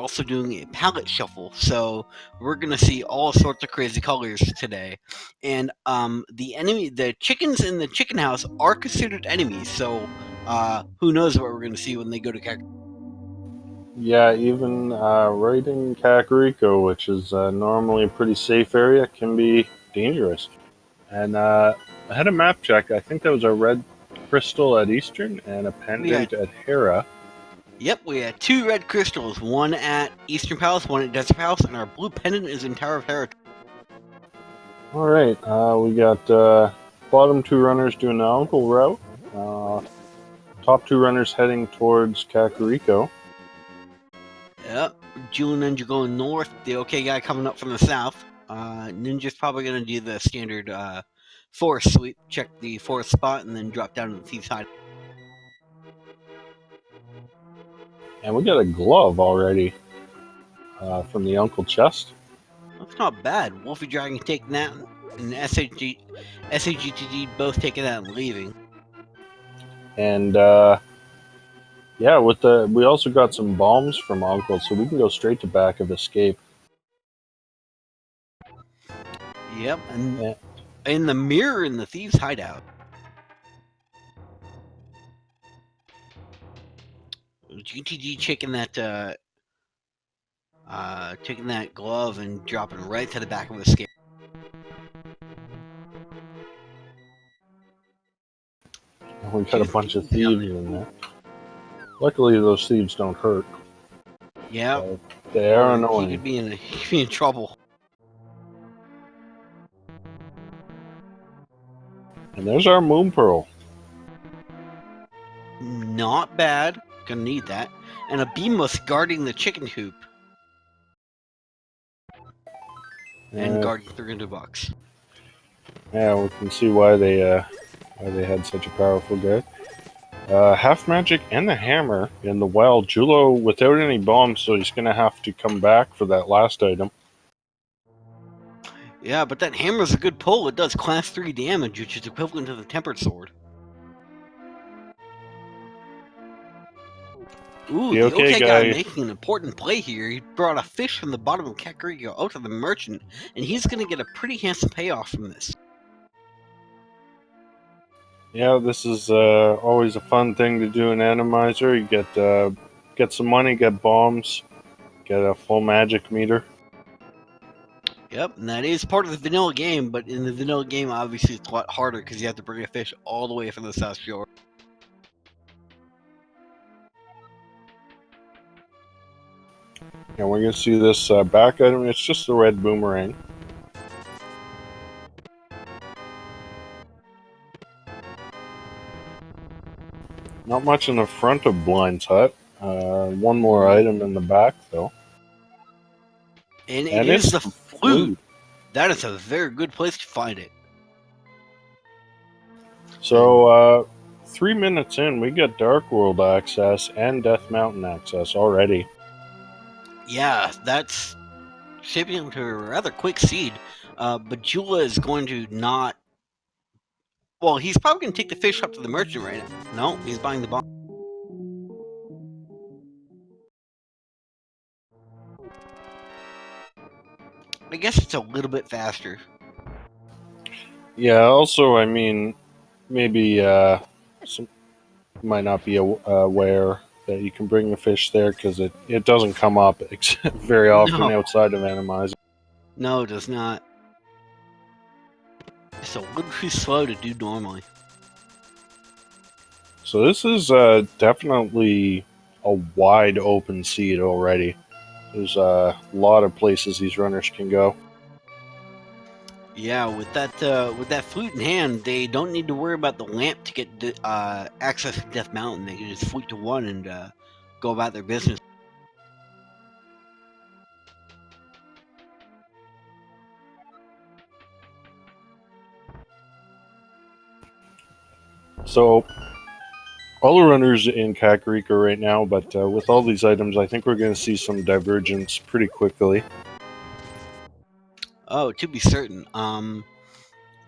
also doing a palette shuffle, so we're gonna see all sorts of crazy colors today. And the chickens in the chicken house are considered enemies, so who knows what we're gonna see when they go to Yeah, even right in Kakariko, which is normally a pretty safe area, can be dangerous. And I had a map check. I think that was a red crystal at Eastern and a pendant at Hera. Yep, we had 2 red crystals, one at Eastern Palace, one at Desert Palace, and our blue pendant is in Tower of Hera. All right, we got bottom 2 runners doing the Uncle route. Top 2 runners heading towards Kakariko. Yep, Jewel Ninja going north, the OK guy coming up from the south. Ninja's probably going to do the standard forest sweep, check the forest spot, and then drop down to the thieves' hide. And we got a glove already from the Uncle chest. That's not bad. Wolfie Dragon taking that, and SAGTD both taking that and leaving. And yeah, we also got some bombs from Uncle, so we can go straight to back of escape. Yep, and in the mirror in the thieves' hideout. GTG taking that glove and dropping right to the back of escape. We got a bunch of thieves in there. Luckily, those thieves don't hurt. Yeah, they are annoying. He could be in trouble. And there's our Moon Pearl. Not bad. Gonna need that. And a Beamos guarding the chicken coop. And guarding $300. Yeah, we can see why they had such a powerful guy. Half magic and the hammer in the wild. Julo without any bombs, so he's gonna have to come back for that last item. Yeah, but that hammer's a good pull. It does class 3 damage, which is equivalent to the tempered sword. Ooh, the OK guy making an important play here. He brought a fish from the bottom of Kakariko out to the merchant, and he's going to get a pretty handsome payoff from this. Yeah, this is always a fun thing to do in Enemizer. You get some money, get bombs, get a full magic meter. Yep, and that is part of the vanilla game, but in the vanilla game, obviously, it's a lot harder because you have to bring a fish all the way from the South Shore. Yeah, we're going to see this back item. It's just a red boomerang. Not much in the front of Blind's hut. One more item in the back, though. And it is the flute. That is a very good place to find it. So, 3 minutes in, we get Dark World access and Death Mountain access already. Yeah, that's shaping up to a rather quick seed. But Jula is going to not... Well, he's probably going to take the fish up to the merchant right now. No, he's buying the bomb. I guess it's a little bit faster. Yeah, also, I mean, maybe some might not be aware that you can bring the fish there because it doesn't come up very often outside of Enemizer. No, it does not. It's a little too slow to do normally. So this is definitely a wide open seed already. There's a lot of places these runners can go. Yeah, with that flute in hand, they don't need to worry about the lamp to get access to Death Mountain. They can just flute to 1 and go about their business. So all the runners in Kakariko right now, but with all these items, I think we're going to see some divergence pretty quickly. Oh, to be certain.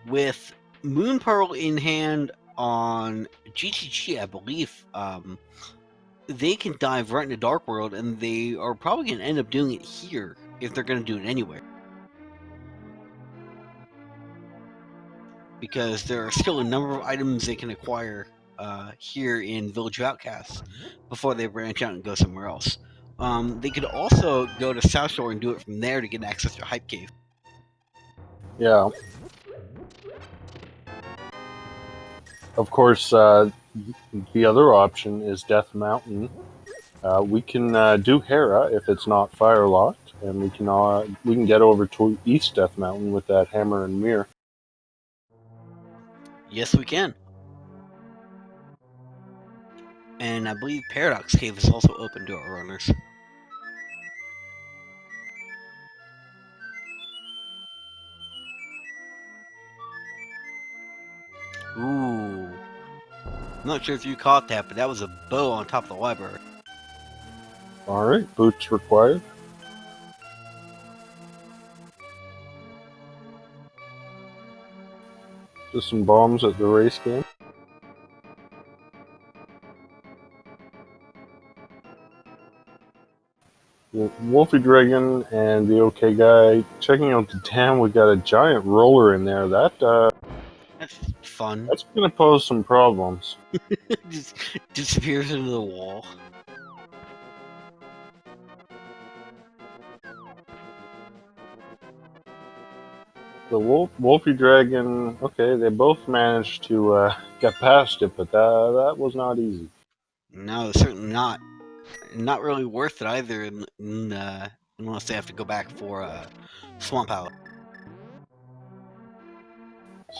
With Moon Pearl in hand on GTG, I believe they can dive right into Dark World, and they are probably going to end up doing it here if they're going to do it anywhere. Because there are still a number of items they can acquire here in Village of Outcasts before they branch out and go somewhere else. They could also go to South Shore and do it from there to get access to Hype Cave. Yeah. Of course, the other option is Death Mountain. We can do Hera if it's not fire locked, and we can get over to East Death Mountain with that hammer and mirror. Yes, we can. And I believe Paradox Cave is also open to our runners. Ooh. I'm not sure if you caught that, but that was a bow on top of the library. Alright, boots required. Just some bombs at the race game. Wolfie Dragon and the OK Guy checking out the dam. We got a giant roller in there. That's fun. That's going to pose some problems. Just disappears into the wall. The Wolfie Dragon, okay, they both managed to get past it, but that was not easy. No, certainly not. Not really worth it either, unless they have to go back for Swamp House.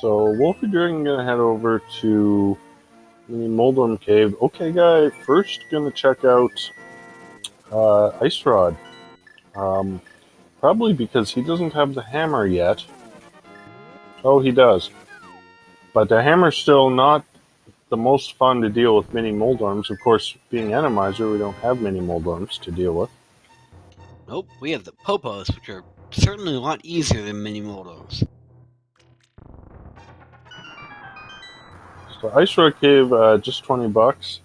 So Wolfie Dragon gonna head over to the Moldorm Cave. Okay, Guy, first gonna check out Ice Rod. Probably because he doesn't have the hammer yet. Oh, he does. But the hammer's still not the most fun to deal with mini Moldorms. Of course, being Enemizer, we don't have many Moldorms to deal with. Nope, we have the Popos, which are certainly a lot easier than mini Moldos. So Ice Rod Cave, just $20.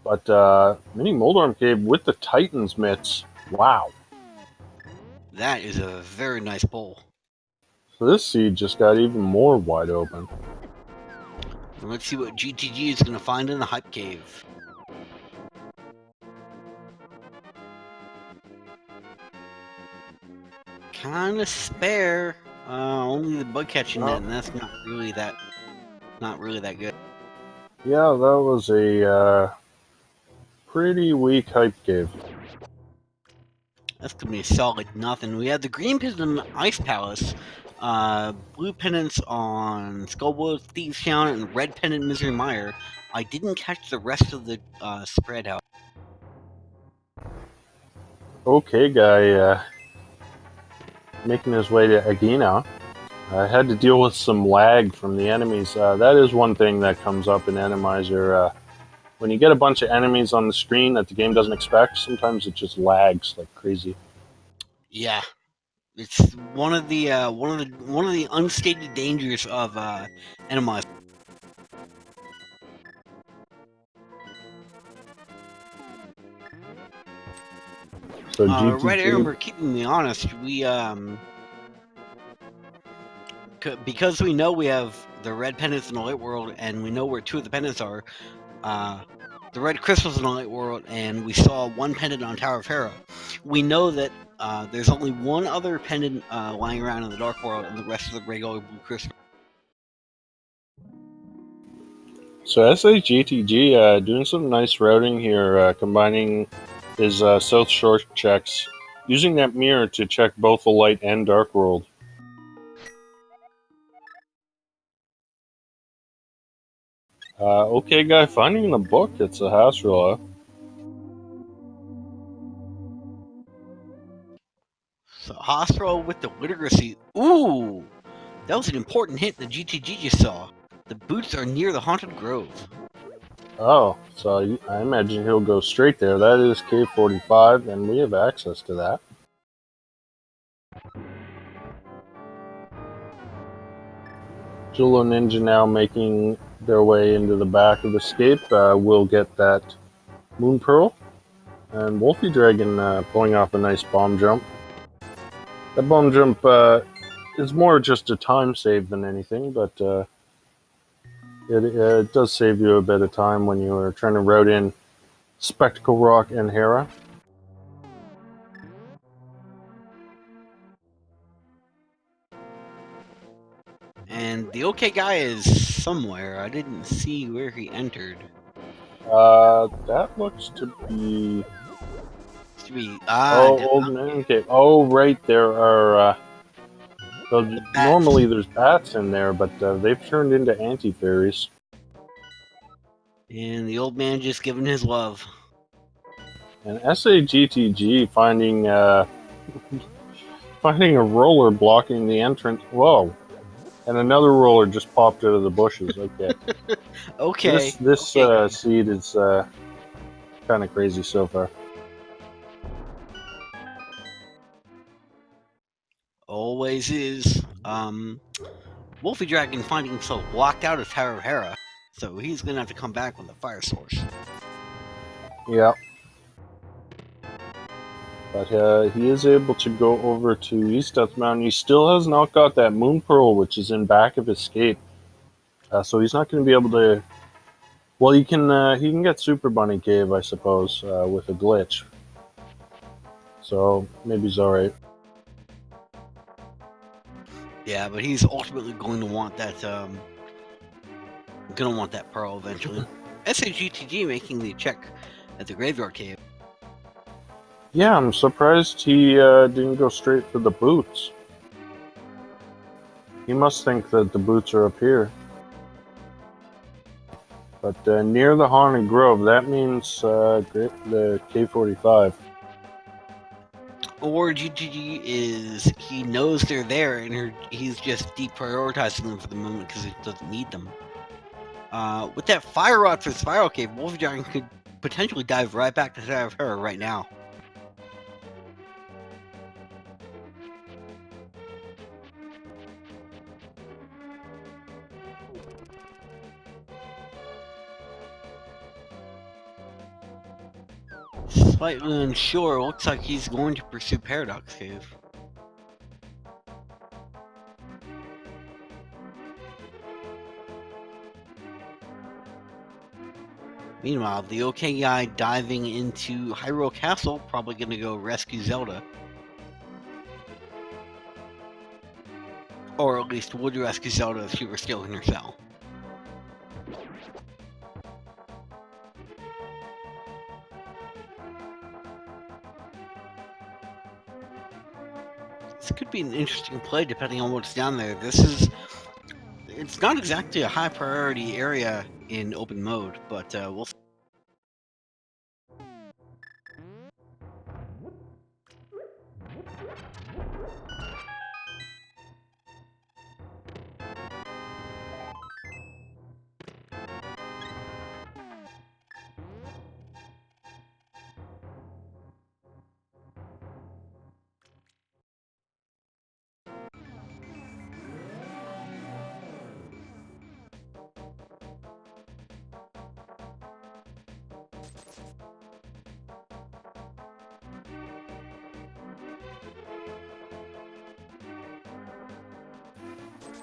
But Mini Moldorm Cave with the Titan's mitts, wow. That is a very nice bowl. So this seed just got even more wide open. And let's see what GTG is going to find in the Hype Cave. Kind of spare. Only the bug catching net, and that's not really that good. Yeah, that was a pretty weak Hype Cave. That's gonna be a solid nothing. We have the green pennant on Ice Palace, blue pennants on Skullwood, Thieves Town, and red pennant Misery Mire. I didn't catch the rest of the spread out. Okay, Guy making his way to Agina. I had to deal with some lag from the enemies. That is one thing that comes up in Enemizer. When you get a bunch of enemies on the screen that the game doesn't expect, sometimes it just lags like crazy. Yeah, it's one of the unstated dangers of Enemizer. So GTG. Red Amber keeping me honest. We because we know we have the red pennants in the light world, and we know where two of the pennants are. The red crystals in the light world, and we saw one pendant on Tower of Hera. We know that there's only one other pendant lying around in the dark world, and the rest of the regular blue crystal. So SAGTG doing some nice routing here, combining his South Shore checks, using that mirror to check both the light and dark world. Okay, Guy, finding the book. It's a Hasrilla. So Hospital with the literacy. Ooh, that was an important hint that GTG just saw. The boots are near the Haunted Grove. Oh, so I imagine he'll go straight there. That is Cave 45, and we have access to that. Jewel Ninja now making their way into the back of Escape. We'll get that Moon Pearl, and Wolfie Dragon pulling off a nice bomb jump. That bomb jump is more just a time save than anything, but it does save you a bit of time when you are trying to route in Spectacle Rock and Hera. And the OK guy is somewhere. I didn't see where he entered. That looks to be... To be Old Man Cave. Oh, right, there are... normally there's bats in there, but they've turned into anti-fairies. And the old man just giving his love. And SAGTG finding finding a roller blocking the entrance. Whoa! And another roller just popped out of the bushes. Okay. Okay. This seed is kind of crazy so far. Always is. Wolfie Dragon finding himself locked out of Tower of Hera, so he's gonna have to come back with a fire source. Yeah. But he is able to go over to East Death Mountain. He still has not got that Moon Pearl, which is in back of his skate. So he's not going to be able to... Well, he can get Super Bunny Cave, I suppose, with a glitch. So maybe he's alright. Yeah, but he's ultimately going to want that pearl eventually. SAGTG making the check at the Graveyard Cave. Yeah, I'm surprised he didn't go straight for the boots. He must think that the boots are up here. But near the Haunted Grove, that means the K-45. Or GTG is he knows they're there and he's just deprioritizing them for the moment because he doesn't need them. With that fire rod for the Spiral Cave, Wolfie Dragon could potentially dive right back to Tower of Hera right now. Slightly unsure, looks like he's going to pursue Paradox Cave. Meanwhile, the OK guy diving into Hyrule Castle, probably gonna go rescue Zelda. Or at least would rescue Zelda if she were still in her cell. This could be an interesting play depending on what's down there. It's not exactly a high priority area in open mode, but we'll see.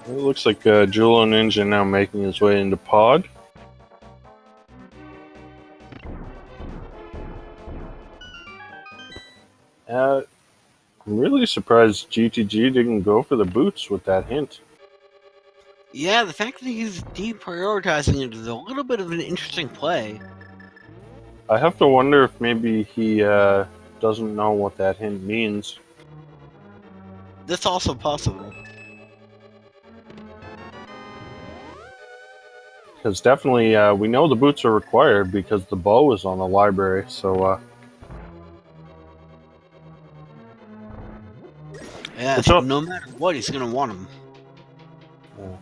It looks like Julo Ninja now making his way into Pod. I'm really surprised GTG didn't go for the boots with that hint. Yeah, the fact that he's deprioritizing it is a little bit of an interesting play. I have to wonder if maybe he doesn't know what that hint means. That's also possible. Because definitely, we know the boots are required because the bow is on the library, so... Yeah, so no matter what, he's gonna want them. Yeah.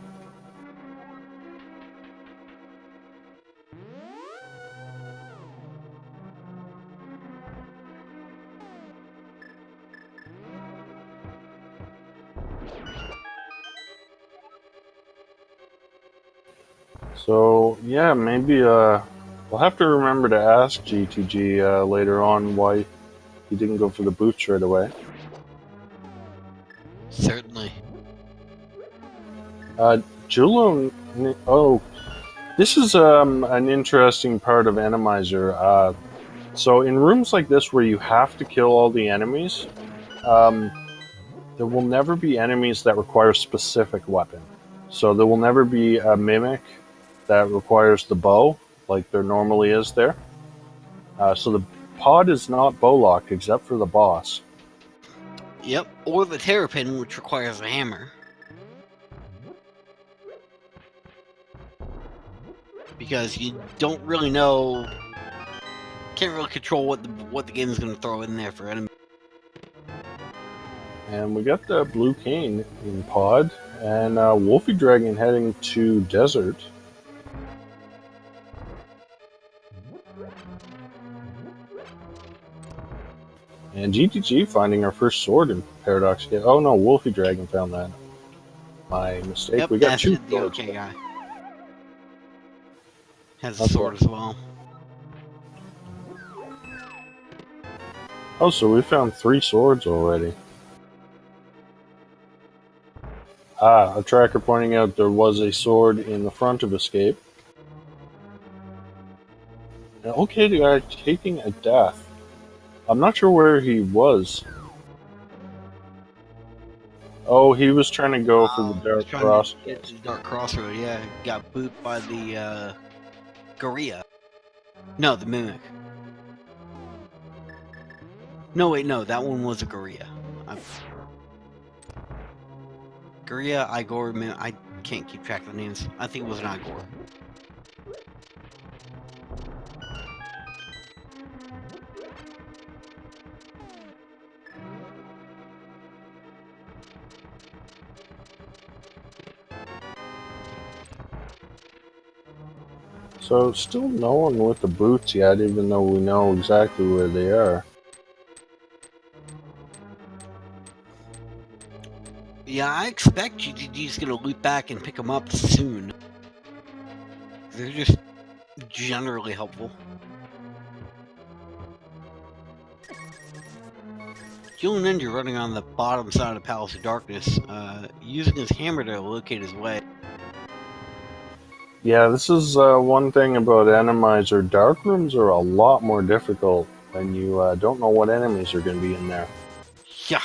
So, yeah, maybe We'll have to remember to ask GTG later on why he didn't go for the boots right away. Certainly. Julo, oh, this is an interesting part of Enemizer. So in rooms like this where you have to kill all the enemies, there will never be enemies that require a specific weapon. So there will never be a mimic that requires the bow, like there normally is there. So the pod is not bow locked except for the boss. Yep, or the terrapin, which requires a hammer. Because you don't really know, can't really control what the game is going to throw in there for enemies. And we got the blue cane in pod, and Wolfie Dragon heading to desert. And GTG finding our first sword in Paradox. Oh no, Wolfie Dragon found that. My mistake. Yep, We got that's two the swords. OK guy. Has a Okay. sword as well. Oh, so we found 3 swords already. A tracker pointing out there was a sword in the front of Escape. And okay, the guy taking a death. I'm not sure where he was. Oh, he was trying to go for the Dark Trying to Cross. get to the Dark Crossroad, yeah. Got booped by the gorilla. No, the mimic. No, wait, no, that one was a gorilla. Gorilla, Igor, I can't keep track of the names. I think it was an Igor. So still no one with the boots yet, even though we know exactly where they are. Yeah, I expect GTG's gonna loop back and pick them up soon. They're just generally helpful. Julian Ninja running on the bottom side of the Palace of Darkness, using his hammer to locate his way. Yeah, this is one thing about Enemizer. Dark rooms are a lot more difficult when you don't know what enemies are going to be in there. Yeah,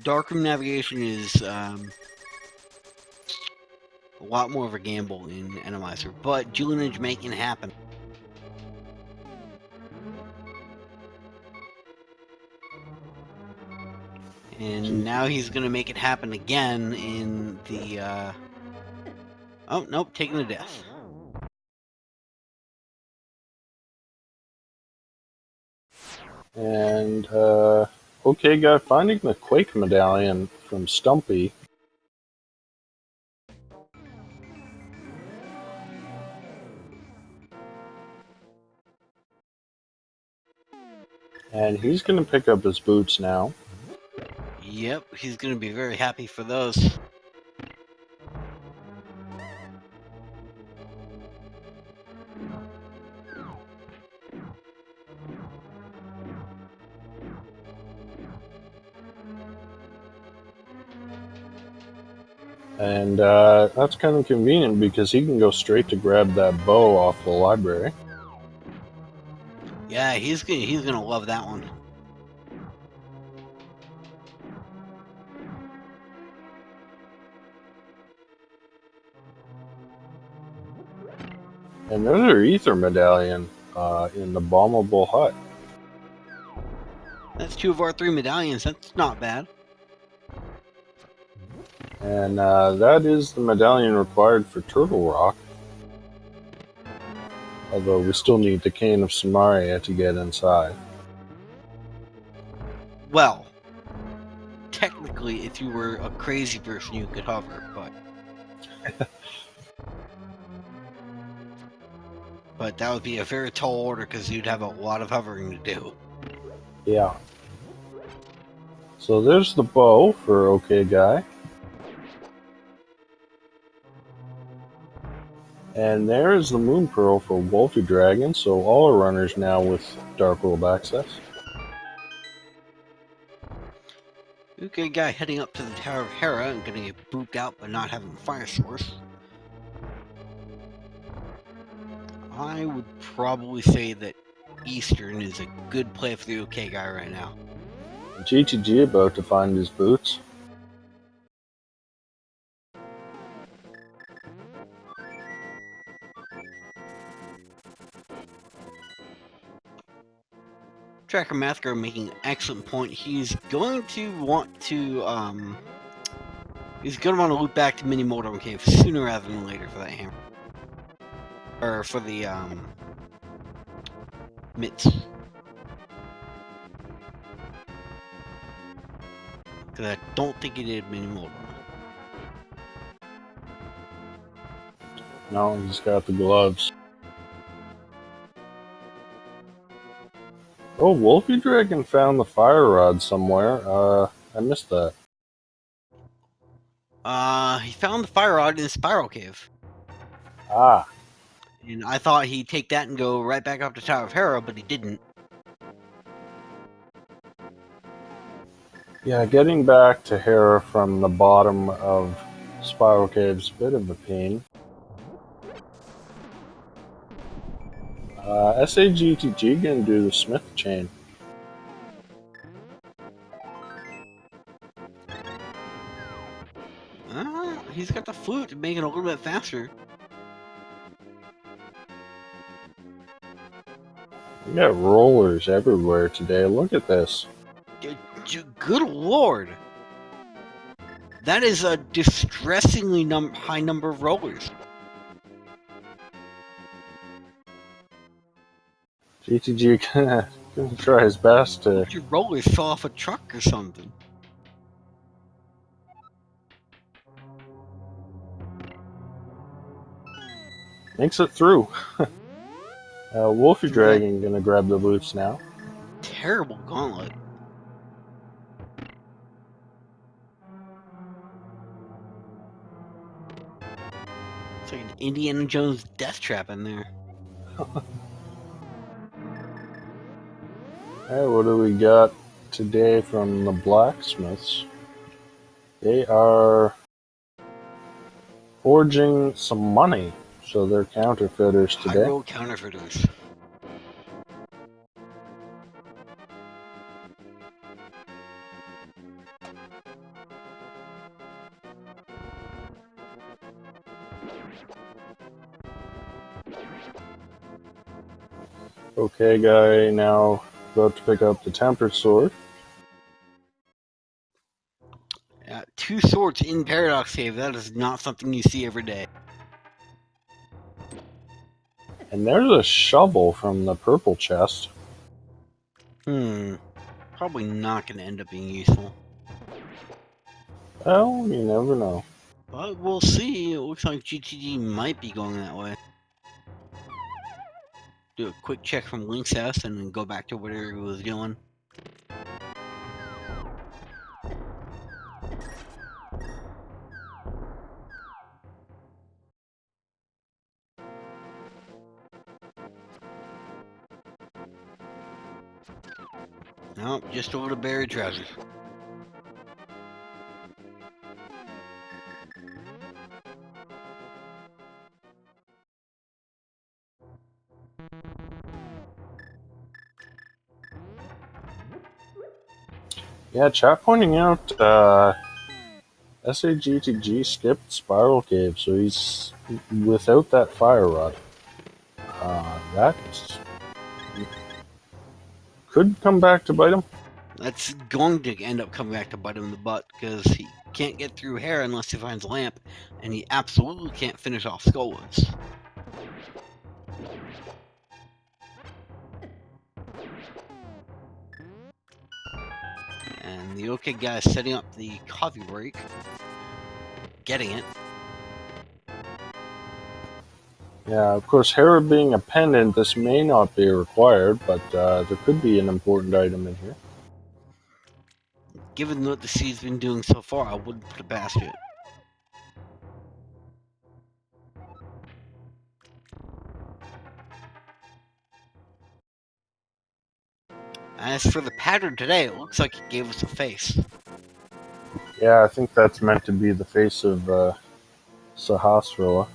darkroom navigation is a lot more of a gamble in Enemizer, but Julian Ninja making it happen. And now he's gonna make it happen again in the oh nope, taking a death. And okay, guy, finding the Quake medallion from Stumpy. And he's going to pick up his boots now. Yep, he's gonna be very happy for those. And that's kind of convenient because he can go straight to grab that bow off the library. Yeah, he's gonna love that one. And there's our ether medallion in the bombable hut. That's 2 of our 3 medallions. That's not bad. And that is the medallion required for Turtle Rock. Although we still need the Cane of Samaria to get inside. Well, technically, if you were a crazy person, you could hover, but but that would be a very tall order because you'd have a lot of hovering to do. Yeah. So there's the bow for OK Guy. And there is the Moon Pearl for Wolfy Dragon, so all our runners now with Dark World access. Okay, guy heading up to the Tower of Hera and gonna get booped out by not having a fire source. I would probably say that Eastern is a good play for the OK guy right now. GTG about to find his boots. Tracker Mathgar making an excellent point. He's going to want to loop back to Mini Moldorm Cave sooner rather than later for that hammer. Or for the mitts. Because I don't think he did Mini Moldorm. No, he's got the gloves. Oh, Wolfy Dragon found the fire rod somewhere. I missed that. He found the fire rod in the Spiral Cave. Ah. And I thought he'd take that and go right back up to Tower of Hera, but he didn't. Yeah, getting back to Hera from the bottom of Spiral Cave's a bit of a pain. SAGTG gonna do the Smith chain. He's got the flute to make it a little bit faster. We got rollers everywhere today. Look at this. Good lord. That is a distressingly high number of rollers. GTG gonna try his best to... Your rollers fell off a truck or something. Makes it through. Wolfy Dragon gonna grab the boots now. Terrible gauntlet. It's like an Indiana Jones death trap in there. Hey, what do we got today from the blacksmiths? They are forging some money, so they're counterfeiters today. High roll counterfeiters. Okay, guy now about to pick up the tempered sword. Yeah, 2 swords in Paradox Cave. That is not something you see every day. And there's a shovel from the purple chest. Probably not going to end up being useful. Well, you never know. But we'll see. It looks like GTG might be going that way. Do a quick check from Link's house and then go back to whatever he was doing. Nope, just a little buried treasure. Yeah, chat pointing out SAGTG skipped Spiral Cave, so he's without that fire rod. That could come back to bite him. That's going to end up coming back to bite him in the butt because he can't get through Hera unless he finds Lamp, and he absolutely can't finish off Skullwoods. And the OK guy is setting up the coffee break. Getting it. Yeah, of course, Hera being a pendant, this may not be required, but there could be an important item in here. Given what the Sea's been doing so far, I wouldn't put it past it. as for the pattern today, it looks like it gave us a face. Yeah, I think that's meant to be the face of Sahasrara.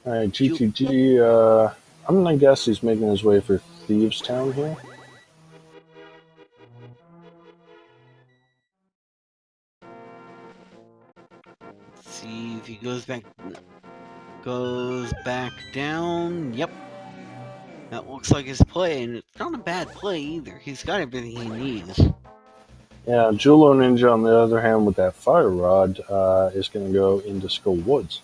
Alright, GTG, I'm gonna guess he's making his way for Thieves Town here. Let's see if he goes back down. Yep. That looks like his play, and it's not a bad play either. He's got everything he needs. Yeah, Julo Ninja, on the other hand, with that Fire Rod, is going to go into Skull Woods.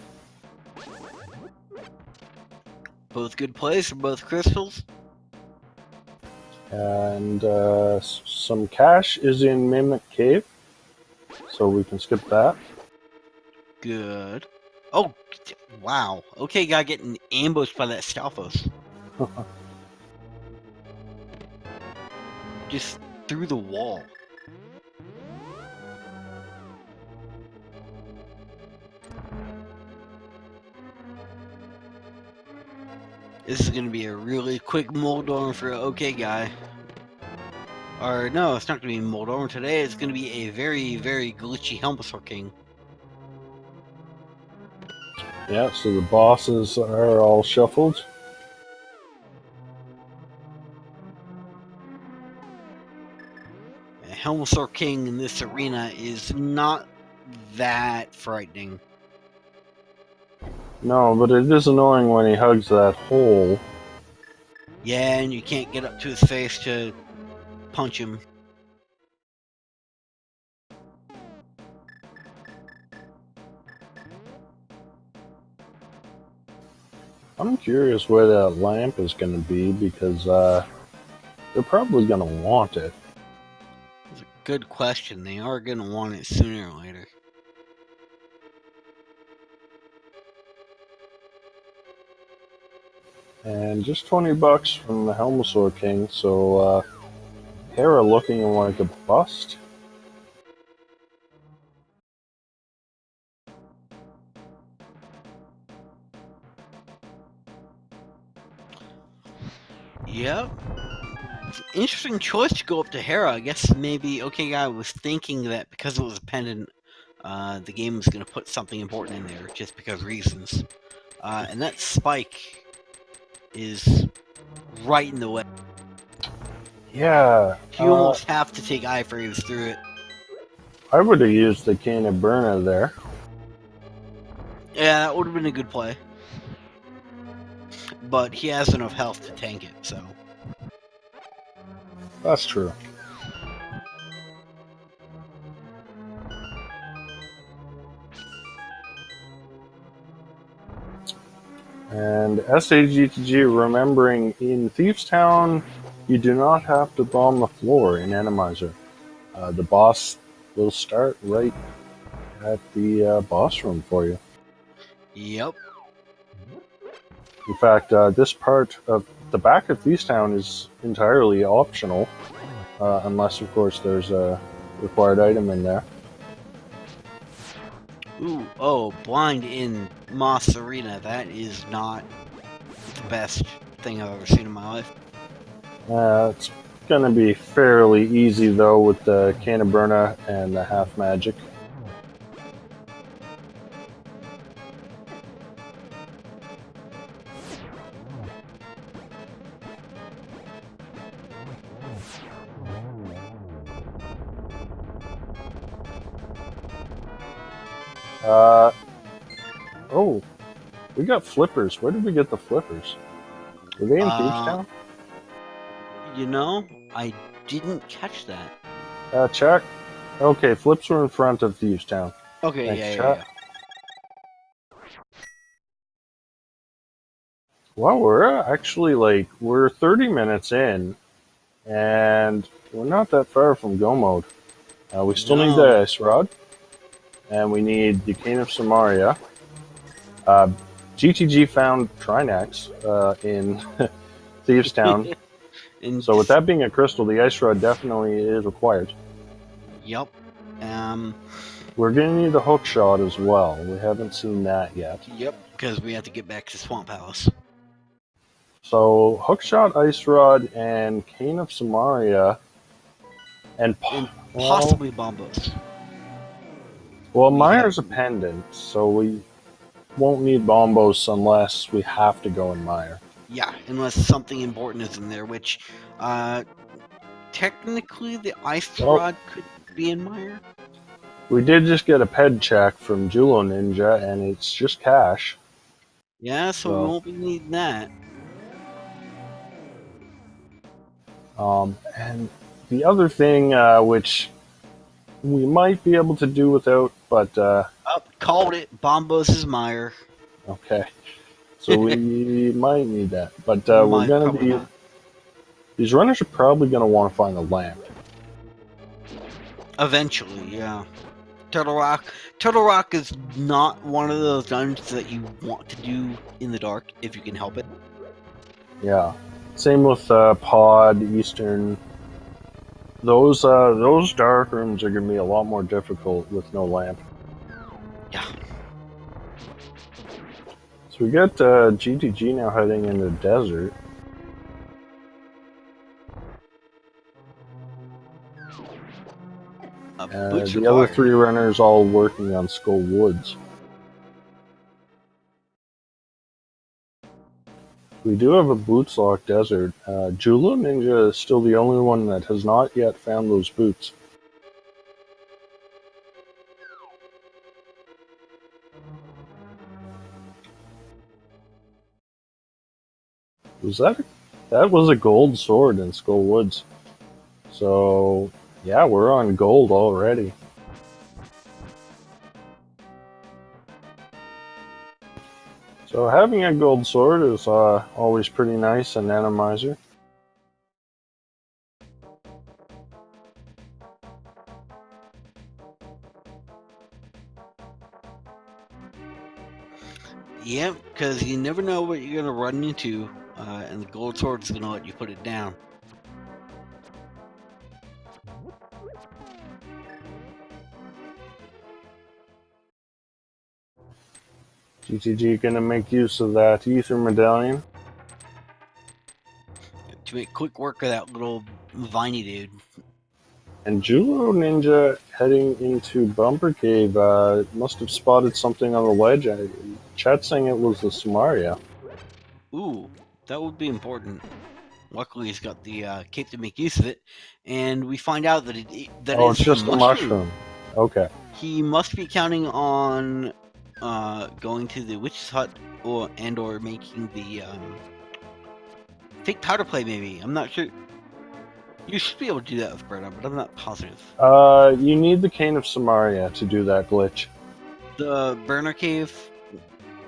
Both good plays for both crystals. And some cash is in Mimic Cave, so we can skip that. Good. Oh, wow. Okay, guy getting ambushed by that Stalfos. Just through the wall. This is gonna be a really quick Moldorm for an OK guy. Or no, it's not gonna be Moldorm today. It's gonna be a very, very glitchy Helmasaur King. Yeah, so the bosses are all shuffled. A Helmasaur King in this arena is not that frightening. No, but it is annoying when he hugs that hole. Yeah, and you can't get up to his face to punch him. I'm curious where that lamp is going to be, because they're probably going to want it. It's a good question. They are going to want it sooner or later. And just 20 bucks from the Helmasaur King, so Hera looking like a bust. Yep. It's an interesting choice to go up to Hera. I guess maybe OK Guy was thinking that because it was a pendant, the game was going to put something important in there just because reasons. And that spike is right in the way. Yeah. You almost have to take iframes through it. I would have used the Cane of Burner there. Yeah, that would have been a good play. But he has enough health to tank it, so. That's true. And SAGTG, remembering in Thieves Town, you do not have to bomb the floor in Enemizer. The boss will start right at the boss room for you. Yep. In fact, this part of the back of Thieves Town is entirely optional, unless, of course, there's a required item in there. Ooh, oh, blind in Moss Arena. That is not the best thing I've ever seen in my life. It's going to be fairly easy, though, with the Cannaberna and the Half Magic. Oh, we got flippers. Where did we get the flippers? Were they in Thieves Town? You know, I didn't catch that. Check. Okay, flips were in front of Thieves Town. Okay, Thanks, yeah. Well, we're actually we're 30 minutes in, and we're not that far from go mode. We still need the Ice Rod, and we need the Cane of Samaria. GTG found Trinax in Thieves Town. And So with that being a crystal, the ice rod definitely is required. Yep. We're gonna need the hook shot as well. We haven't seen that yet. Yep, because we have to get back to Swamp House. So hookshot, ice rod, and cane of Samaria, and Possibly Bombos. well, We Mire's a have- pendant, so we won't need bombos unless we have to go in Mire. Yeah, unless something important is in there, which technically the ice Well, rod could be in Mire. we did just get a ped check from Julo Ninja, and it's just cash. Yeah, so we won't be needing that. And the other thing, which we might be able to do without, but Called it. Bombos is Mire. okay. So we might need that, but we're gonna Probably be. not. These runners are probably gonna want to find a lamp. Eventually, yeah. Turtle Rock. Turtle Rock is not one of those dungeons that you want to do in the dark if you can help it. Yeah. Same with Pod, Eastern. Those dark rooms are gonna be a lot more difficult with no lamp. Yeah. So we got GTG now heading into the desert. The other three runners all working on Skull Woods. We do have a boots lock desert. Jula Ninja is still the only one that has not yet found those boots. That was a gold sword in Skull Woods. So yeah, we're on gold already. So having a gold sword is always pretty nice in Enemizer. Yeah, because you never know what you're gonna run into, and the gold sword is gonna let you put it down. GTG gonna make use of that ether medallion. To make quick work of that little viney dude. And Julo Ninja heading into Bumper Cave must have spotted something on the ledge. Chat's saying it was the Samaria. Ooh, that would be important. Luckily, he's got the cape to make use of it, and we find out that it's just a mushroom. Okay. He must be counting on going to the witch's hut or making the fake powder play. Maybe I'm not sure. You should be able to do that with Berna, but I'm not positive. You need the cane of Samaria to do that glitch. The burner cave,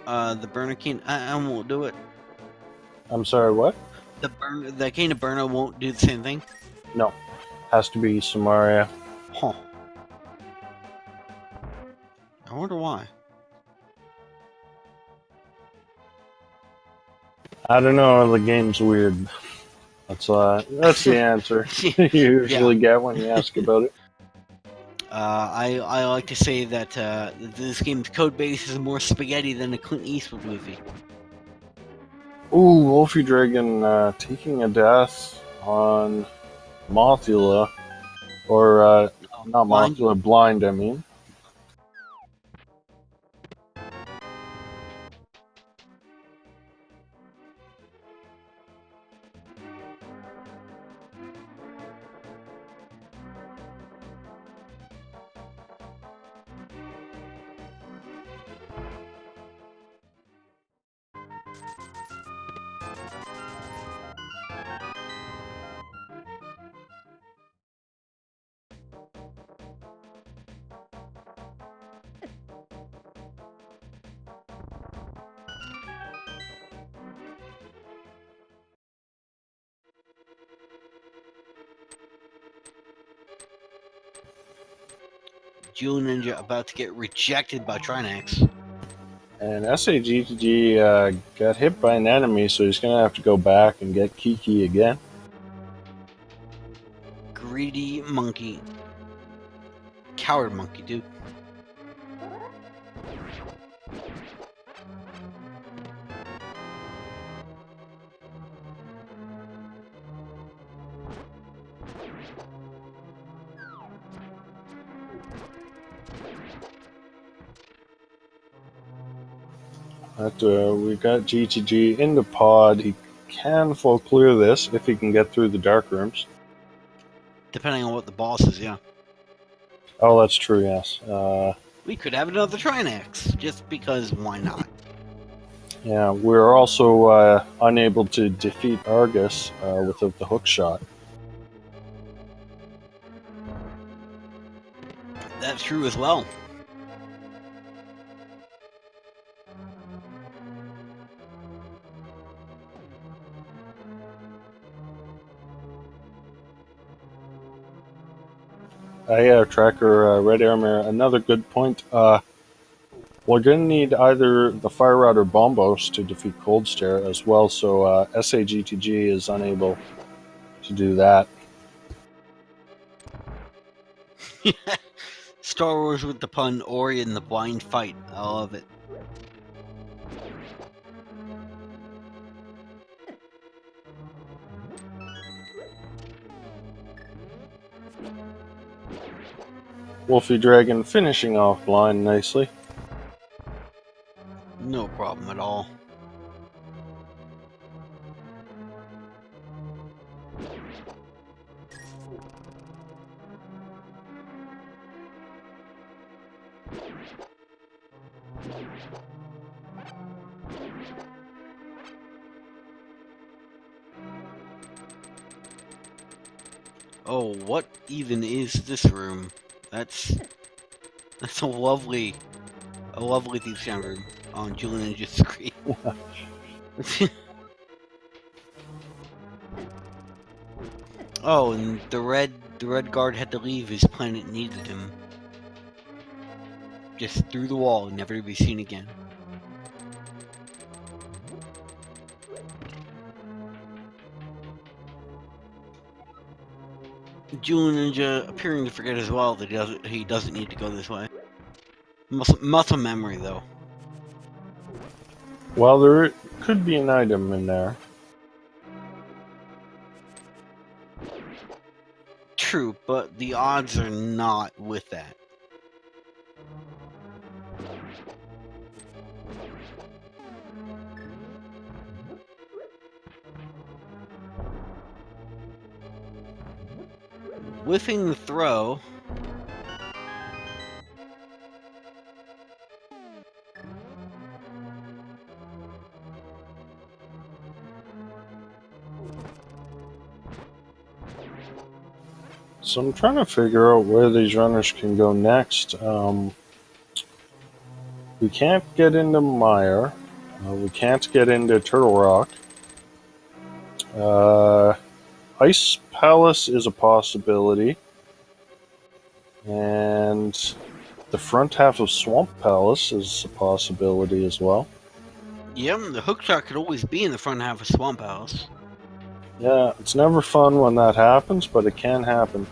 the burner cane, I won't do it. I'm sorry, what? The cane of Berna won't do the same thing? No. Has to be Samaria. Huh. I wonder why. I don't know, the game's weird. That's the answer you usually get when you ask about it. I like to say that this game's code base is more spaghetti than a Clint Eastwood movie. Ooh, Wolfie Dragon taking a death on Mothula. Or, not Mothula, Blind, I mean. Jewel Ninja about to get rejected by Trinax. And SAGTG got hit by an enemy, so he's going to have to go back and get Kiki again. Greedy monkey. Coward monkey, dude. We got GTG in the pod. He can full clear this if he can get through the dark rooms. Depending on what the boss is, yeah. Oh, that's true, yes. We could have another Trinax, just because why not? Yeah, we're also unable to defeat Argus without the hook shot. That's true as well. Yeah, Tracker, Red Armor, another good point. We're going to need either the Fire Rod or Bombos to defeat Cold Stare as well, so SAGTG is unable to do that. Star Wars with the pun, Ori in the blind fight. I love it. Wolfie Dragon finishing off blind nicely. No problem at all. Oh, what even is this room? That's a lovely Thief's Town room on Julian Ninja's screen. Oh, and the red guard had to leave. His planet needed him. Just through the wall, never to be seen again. Julian Ninja appearing to forget as well that he doesn't need to go this way. Muscle memory though. Well, there could be an item in there. True, but the odds are not with that. Whiffing the throw. So I'm trying to figure out where these runners can go next. We can't get into Mire. We can't get into Turtle Rock. Ice Palace is a possibility. And the front half of Swamp Palace is a possibility as well. Yep, the hookshot could always be in the front half of Swamp House. Yeah, it's never fun when that happens, but it can happen.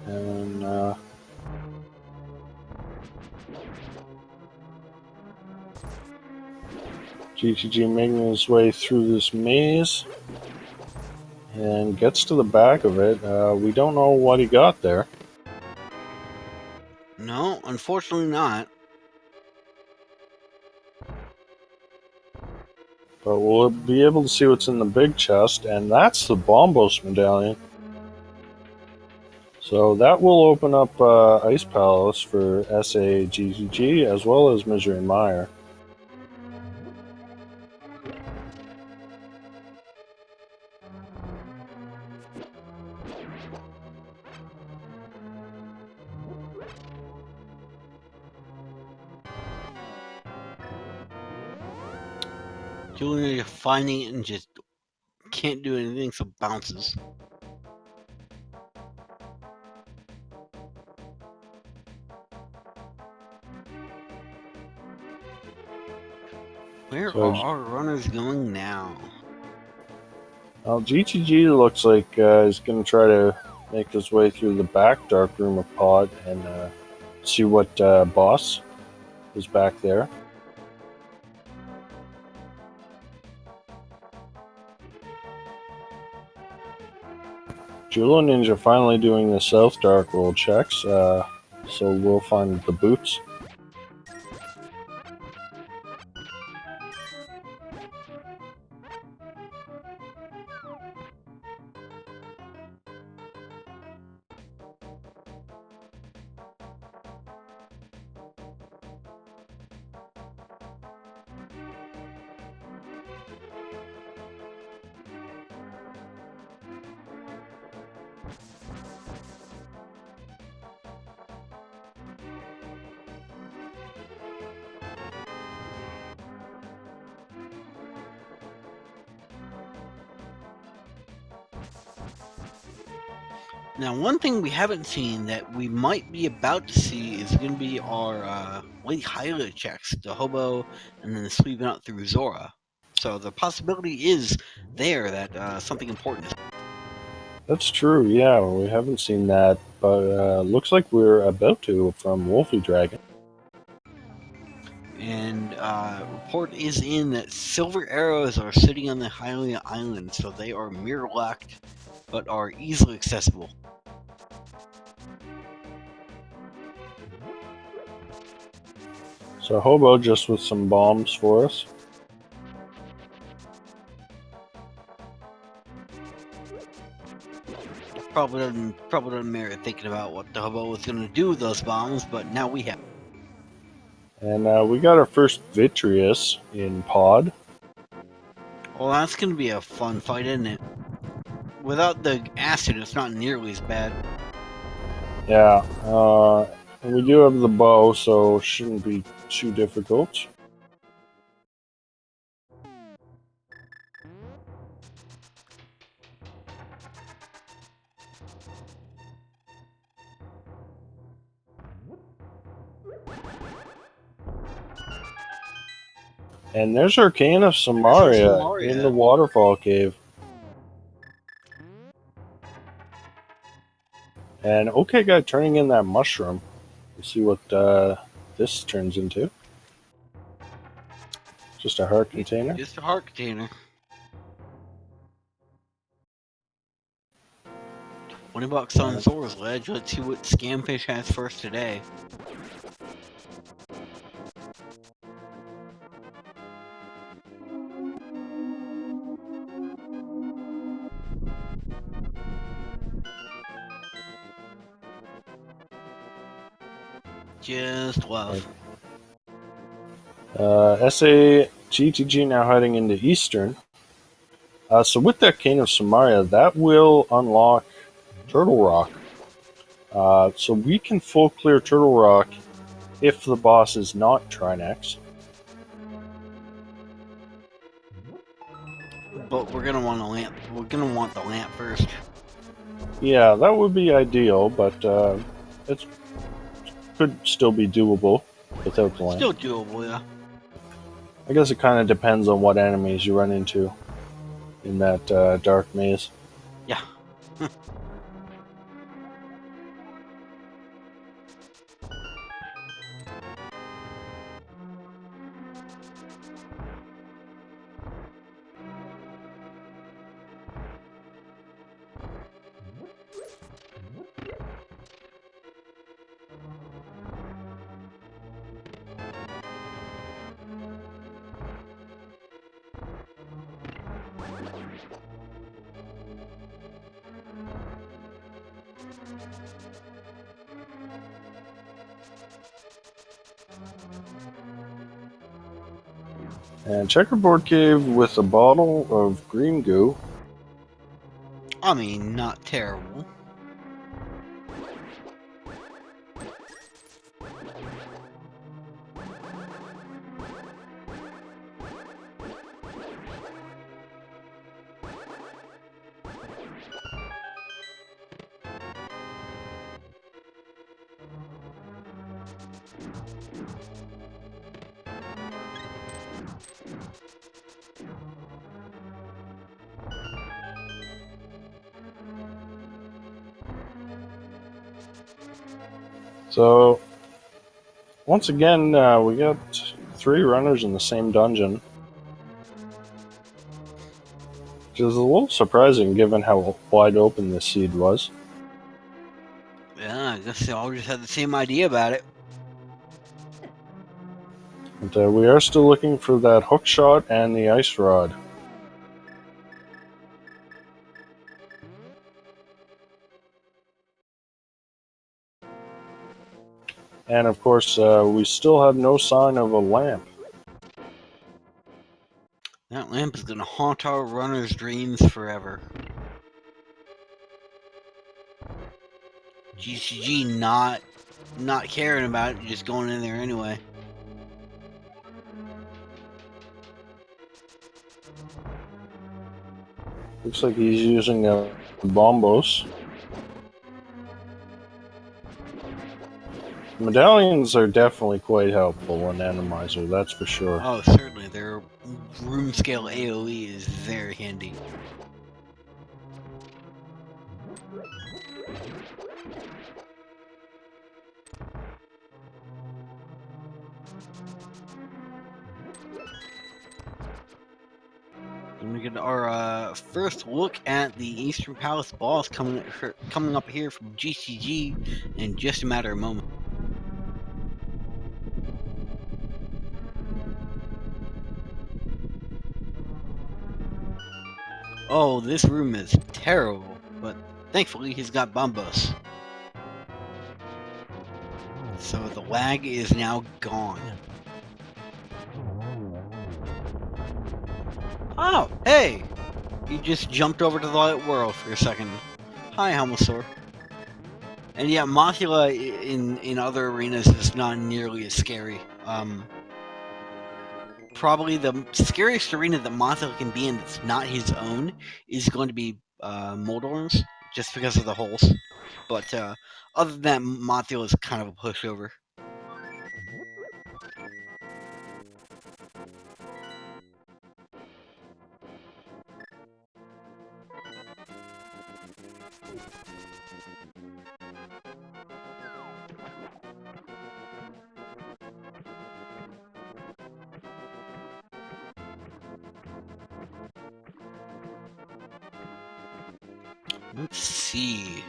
And GTG making his way through this maze and gets to the back of it. We don't know what he got there. No, unfortunately not. But we'll be able to see what's in the big chest, and that's the Bombos medallion. So that will open up Ice Palace for SAGG as well as Misery Mire. Julian finding it and just can't do anything, so bounces. Where So are our runners going now? well, GTG looks like he's going to try to make his way through the back dark room of Pod and see what boss is back there. Jula Ninja finally doing the South Dark roll checks, so we'll find the boots. Now, one thing we haven't seen that we might be about to see is going to be our late highlight checks, the hobo, and then the sweeping out through Zora. So the possibility is there that something important is. That's true, yeah, we haven't seen that, but looks like we're about to from Wolfie Dragon. And report is in that silver arrows are sitting on the Hylia Island, so they are mirror locked, but are easily accessible. So Hobo just with some bombs for us. Probably doesn't merit thinking about what the hobo was going to do with those bombs, but now we have. And we got our first Vitreous in Pod. Well, that's going to be a fun fight, isn't it? Without the acid, it's not nearly as bad. Yeah, and we do have the bow, so it shouldn't be too difficult. And there's Arcane of Samaria in the waterfall cave. And okay guy turning in that mushroom. We'll see what this turns into. Just a heart container. Just a heart container. 20 bucks on Zora's Ledge. Let's see what Scamfish has for us today. Just love. SA GTG now heading into Eastern. So with that Cane of Samaria, that will unlock Turtle Rock. So we can full clear Turtle Rock if the boss is not Trinex. But we're gonna want a lamp. We're gonna want the lamp first. Yeah, that would be ideal, but it could still be doable without the lamp. Still doable, yeah. I guess it kind of depends on what enemies you run into in that dark maze. Yeah. And Checkerboard Cave with a bottle of green goo. I mean, not terrible. So, once again, we got 3 runners in the same dungeon, which is a little surprising given how wide open this seed was. Yeah, I guess they all just had the same idea about it. But we are still looking for that hook shot and the ice rod. And of course, we still have no sign of a lamp. That lamp is going to haunt our runners' dreams forever. GCG not caring about it, just going in there anyway. Looks like he's using a bombos. Medallions are definitely quite helpful in Enemizer, that's for sure. Oh, certainly. Their room scale AoE is very handy. Let me get our first look at the Eastern Palace boss coming up here from GCG in just a matter of moments. Oh, this room is terrible, but thankfully he's got bombos. So the lag is now gone. Oh, hey! You just jumped over to the light world for a second. Hi, Helmosaur. And yeah, Mothula in other arenas is not nearly as scary. Probably the scariest arena that Mothula can be in that's not his own is going to be Moldorm's, just because of the holes. But other than that, Mothula is kind of a pushover. Let's see.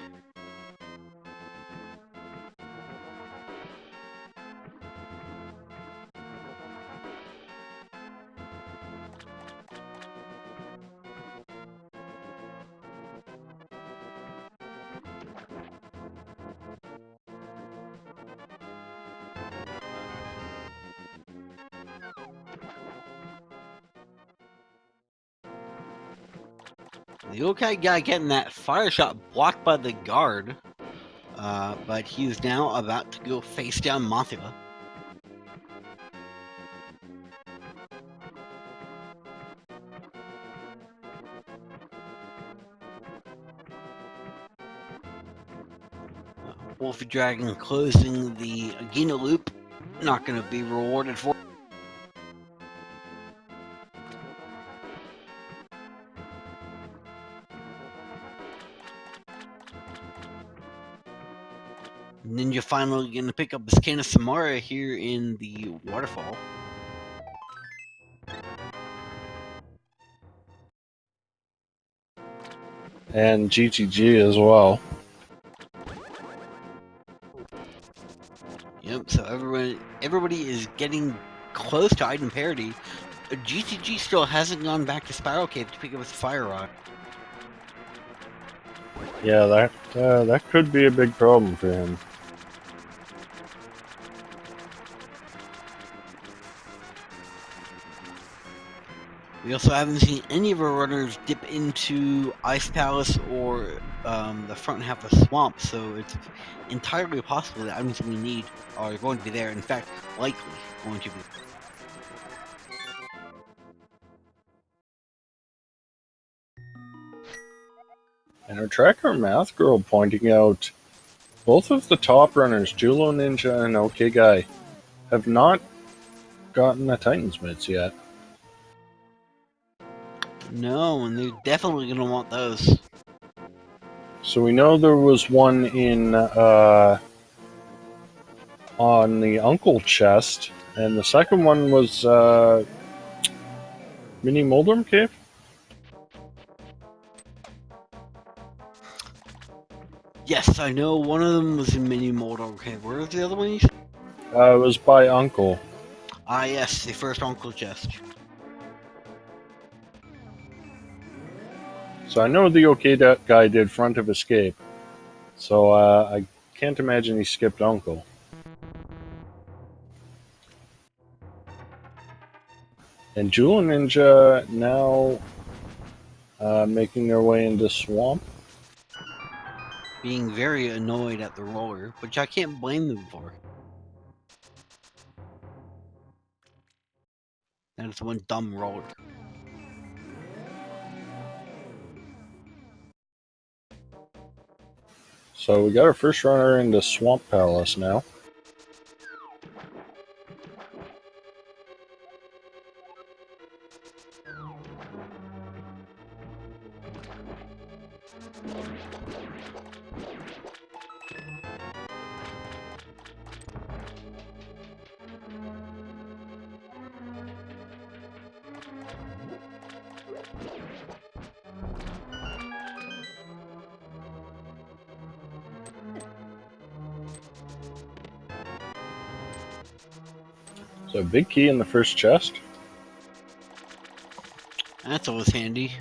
The okay guy getting that fire shot blocked by the guard, but he's now about to go face down Mothula. Wolfie Dragon closing the Agena loop, not going to be rewarded for. Ninja finally going to pick up his Kana Samara here in the waterfall. And GTG as well. Yep, so everybody is getting close to item parity. GTG still hasn't gone back to Spiral Cave to pick up his Fire Rod. Yeah, that could be a big problem for him. We also haven't seen any of our runners dip into Ice Palace or the front half of Swamp, so it's entirely possible that items we need are going to be there. In fact, likely going to be. And our tracker math girl pointing out Both of the top runners, Julo Ninja and OK Guy, have not gotten a Titan's Mitts yet. No, and they're definitely going to want those. So we know there was one in on the Uncle chest, and the second one was Mini Moldorm Cave. Yes, I know one of them was in Mini Mold. Okay, where was the other one? It was by Uncle. Ah, yes, the first Uncle chest. So I know the OK Guy did Front of Escape. So I can't imagine he skipped Uncle. And Jewel Ninja now making their way into Swamp. Being very annoyed at the roller, which I can't blame them for. That is one dumb roller. So we got our first runner into Swamp Palace now. So big key in the first chest. That's always handy.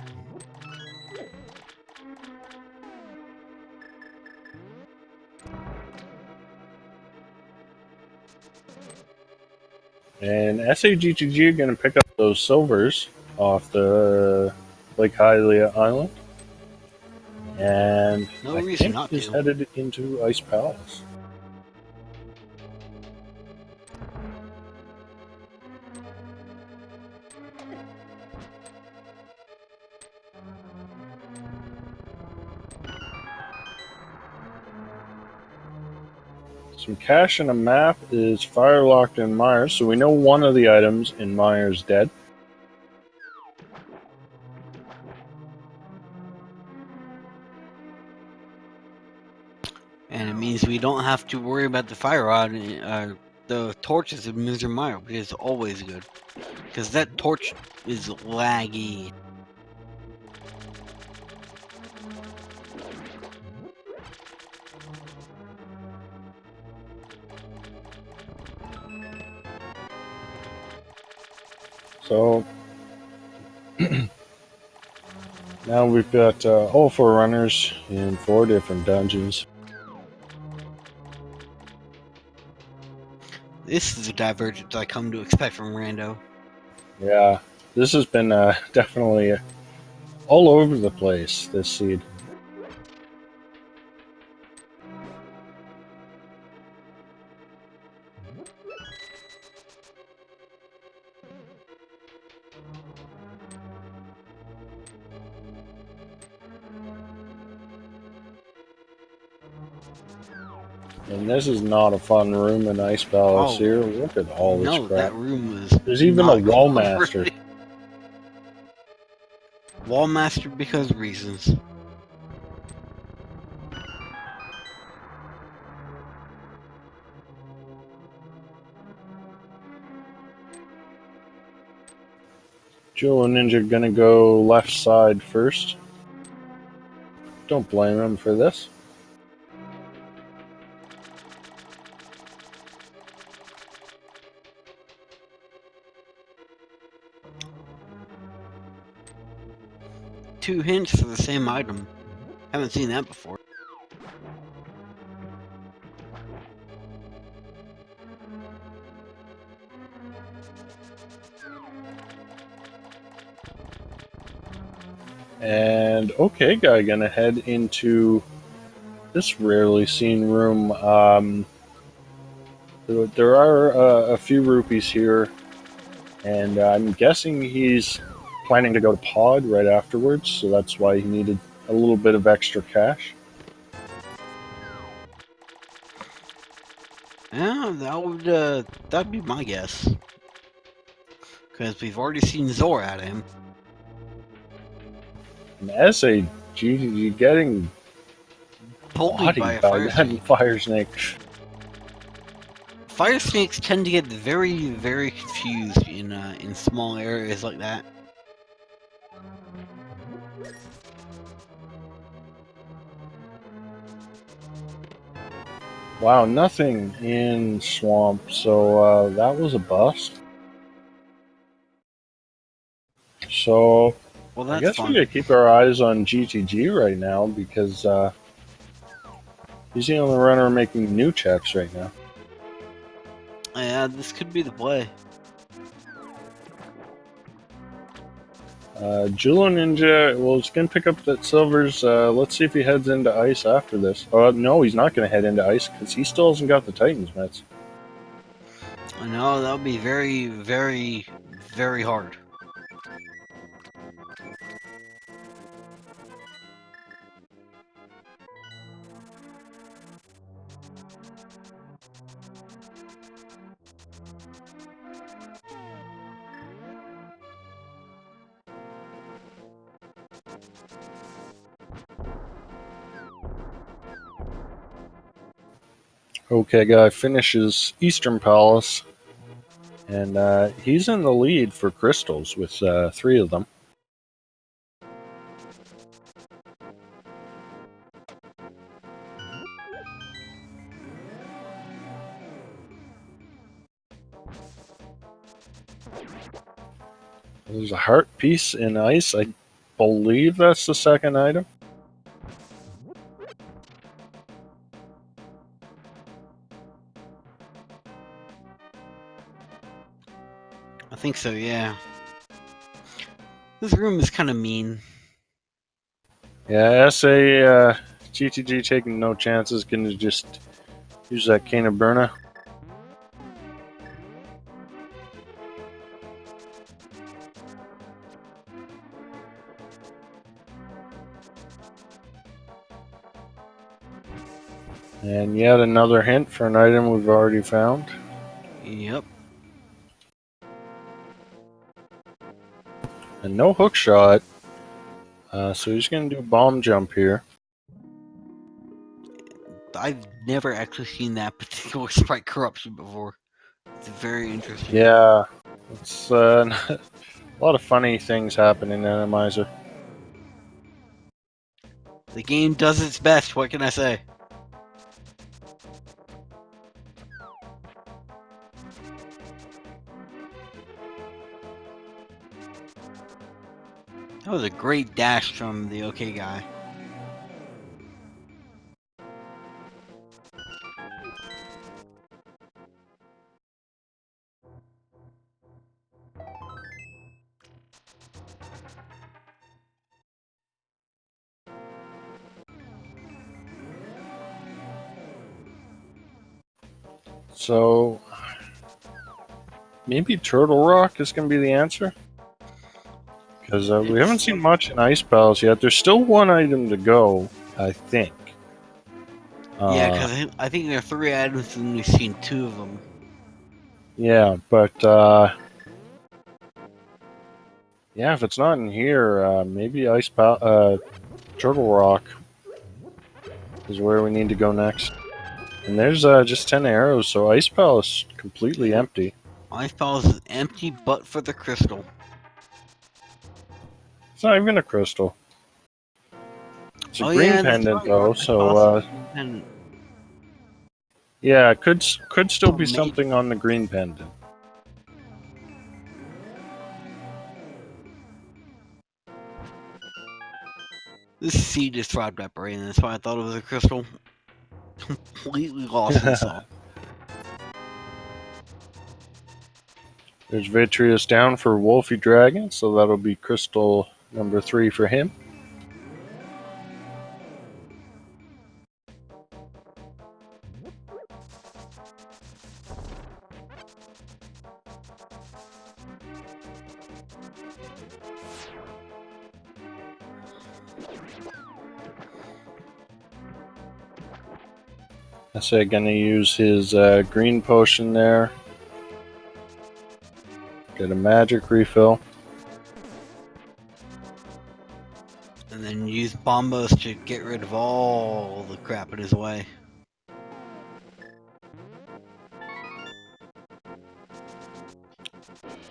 And SAGGG are going to pick up those silvers off the Lake Hylia Island. And No I reason think not he's to. headed into Ice Palace. Some cash and a map is firelocked in Myers, so we know one of the items in Myers dead. And it means we don't have to worry about the fire rod, the torches in Mr. Meyer, which is always good. Because that torch is laggy. So now we've got all 4 runners in 4 different dungeons. This is a divergence I come to expect from Rando. Yeah, this has been definitely all over the place, this seed. And this is not a fun room in Ice Palace here. Look at all this crap. That room was. There's even a Wallmaster. Wallmaster because reasons. Jewel Ninja gonna go left side first. Don't blame him for this. Two hints for the same item. Haven't seen that before. And OK Guy gonna head into this rarely seen room. There are a few rupees here, and I'm guessing he's planning to go to Pod right afterwards, so that's why he needed a little bit of extra cash. Yeah, that'd be my guess. Because we've already seen Zor at him. And SA GGG getting Bullied by bodied a by fire that snake. fire snake. Fire snakes tend to get very, very confused in small areas like that. Wow, nothing in swamp, so that was a bust. So Well, I that's guess we fun. gotta keep our eyes on GTG right now because he's the only runner making new checks right now. Yeah, this could be the play. Julo Ninja, well, he's gonna pick up that silvers. Let's see if he heads into ice after this. No, he's not gonna head into ice because he still hasn't got the Titans mitts. I know that would be very, very, very hard. Okay, guy finishes Eastern Palace, and he's in the lead for crystals with 3 of them. There's a heart piece in ice. I believe that's the second item. I think so, yeah. This room is kind of mean. Yeah, SA GTG taking no chances. Gonna just use that Cane of Burna. And yet another hint for an item we've already found. Yep. And no hook shot. So he's going to do bomb jump here. I've never actually seen that particular sprite corruption before. It's very interesting. Yeah, it's a lot of funny things happen in Enemizer. The game does its best, what can I say? That was a great dash from the OK guy. So maybe Turtle Rock is going to be the answer. Because we haven't seen much in Ice Palace yet. There's still one item to go, I think. Yeah, because I think there are 3 items and we've seen 2 of them. Yeah, but yeah, if it's not in here, maybe Turtle Rock is where we need to go next. And there's just 10 arrows, so Ice Palace completely empty. Ice Palace is empty but for the crystal. It's not even a crystal. It's a green Yeah, that's pendant right. though, Ice so Palace is green pendant. yeah, it could still Or be maybe something on the green pendant. this seed just fried my brain, and that's why I thought it was a crystal. Completely lost myself. There's Vitreous down for Wolfie Dragon, so that'll be crystal number 3 for him. SA gonna use his green potion there. Get a magic refill. And then use bombos to get rid of all the crap in his way.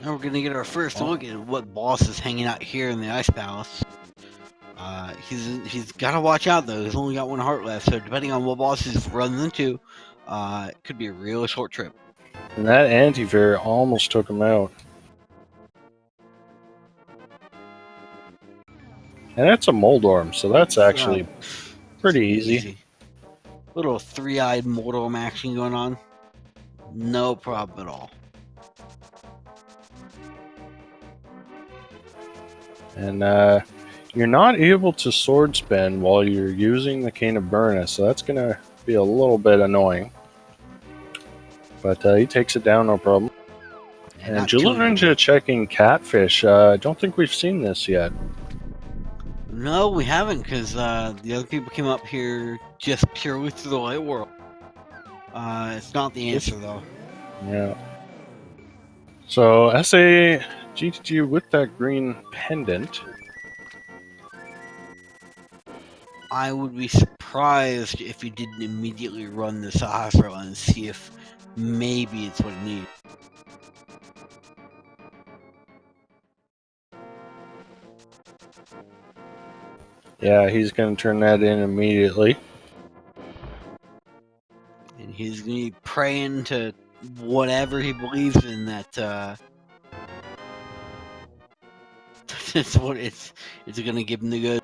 Now we're gonna get our first look at what boss is hanging out here in the Ice Palace. He's gotta watch out though. He's only got one heart left, so depending on what boss he's runs into, it could be a real short trip. And that anti-fairy almost took him out. And that's a Moldorm, so that's actually pretty easy. Little three-eyed Moldorm action going on. No problem at all. And you're not able to sword spin while you're using the Cane of Burnus, so that's going to be a little bit annoying. But he takes it down, no problem. And Jula Ninja checking Catfish. I don't think we've seen this yet. No, we haven't, because the other people came up here just purely through the light world. It's not the answer, though. Yeah. So, SA GTG with that green pendant. I would be surprised if you didn't immediately run the Sahasra and see if maybe it's what it needs. Yeah, he's going to turn that in immediately. And he's going to be praying to whatever he believes in that it's what it's going to give him the good.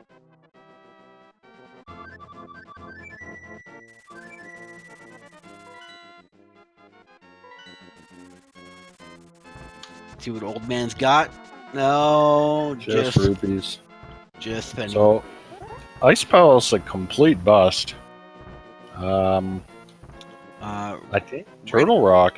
See what old man's got? No, just rupees. Just penny. So, Ice Palace a complete bust. I think Turtle Rock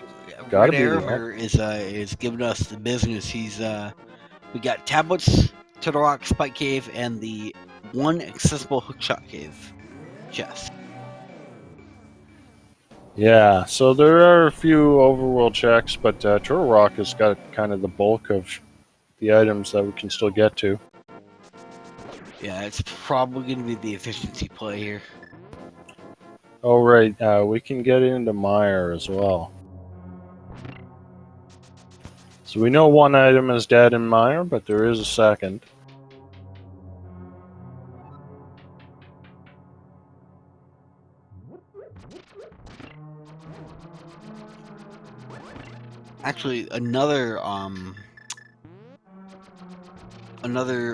gotta be is giving us the business. We got tablets, Turtle Rock, Spike Cave, and the one accessible hookshot cave chest. Yeah, so there are a few overworld checks, but Turtle Rock has got kind of the bulk of the items that we can still get to. Yeah, it's probably going to be the efficiency play here. Oh, right, we can get into Mire as well. So we know one item is dead in Mire, but there is a second. Actually, another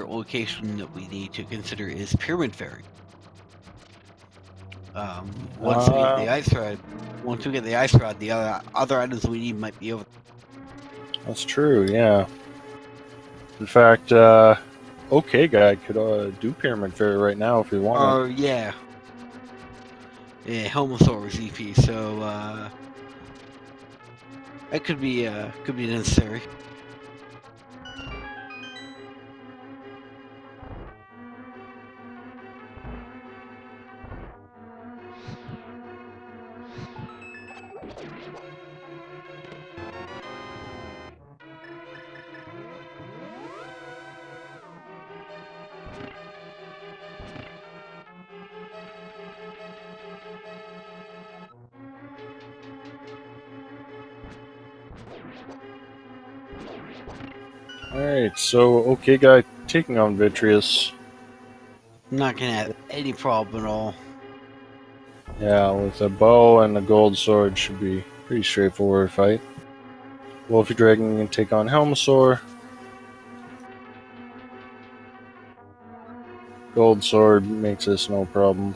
location that we need to consider is Pyramid Ferry. Once we get the ice rod, the other items we need might be over. That's true, yeah. In fact, OK Guy could do Pyramid Ferry right now if he wanted. Yeah. Yeah, Helmosaurus EP, so that could be necessary. Alright, so OK Guy taking on Vitreous. Not gonna have any problem at all. Yeah, with a bow and a gold sword should be a pretty straightforward fight. Wolfie Dragon can take on Helmosaur. Gold sword makes this no problem.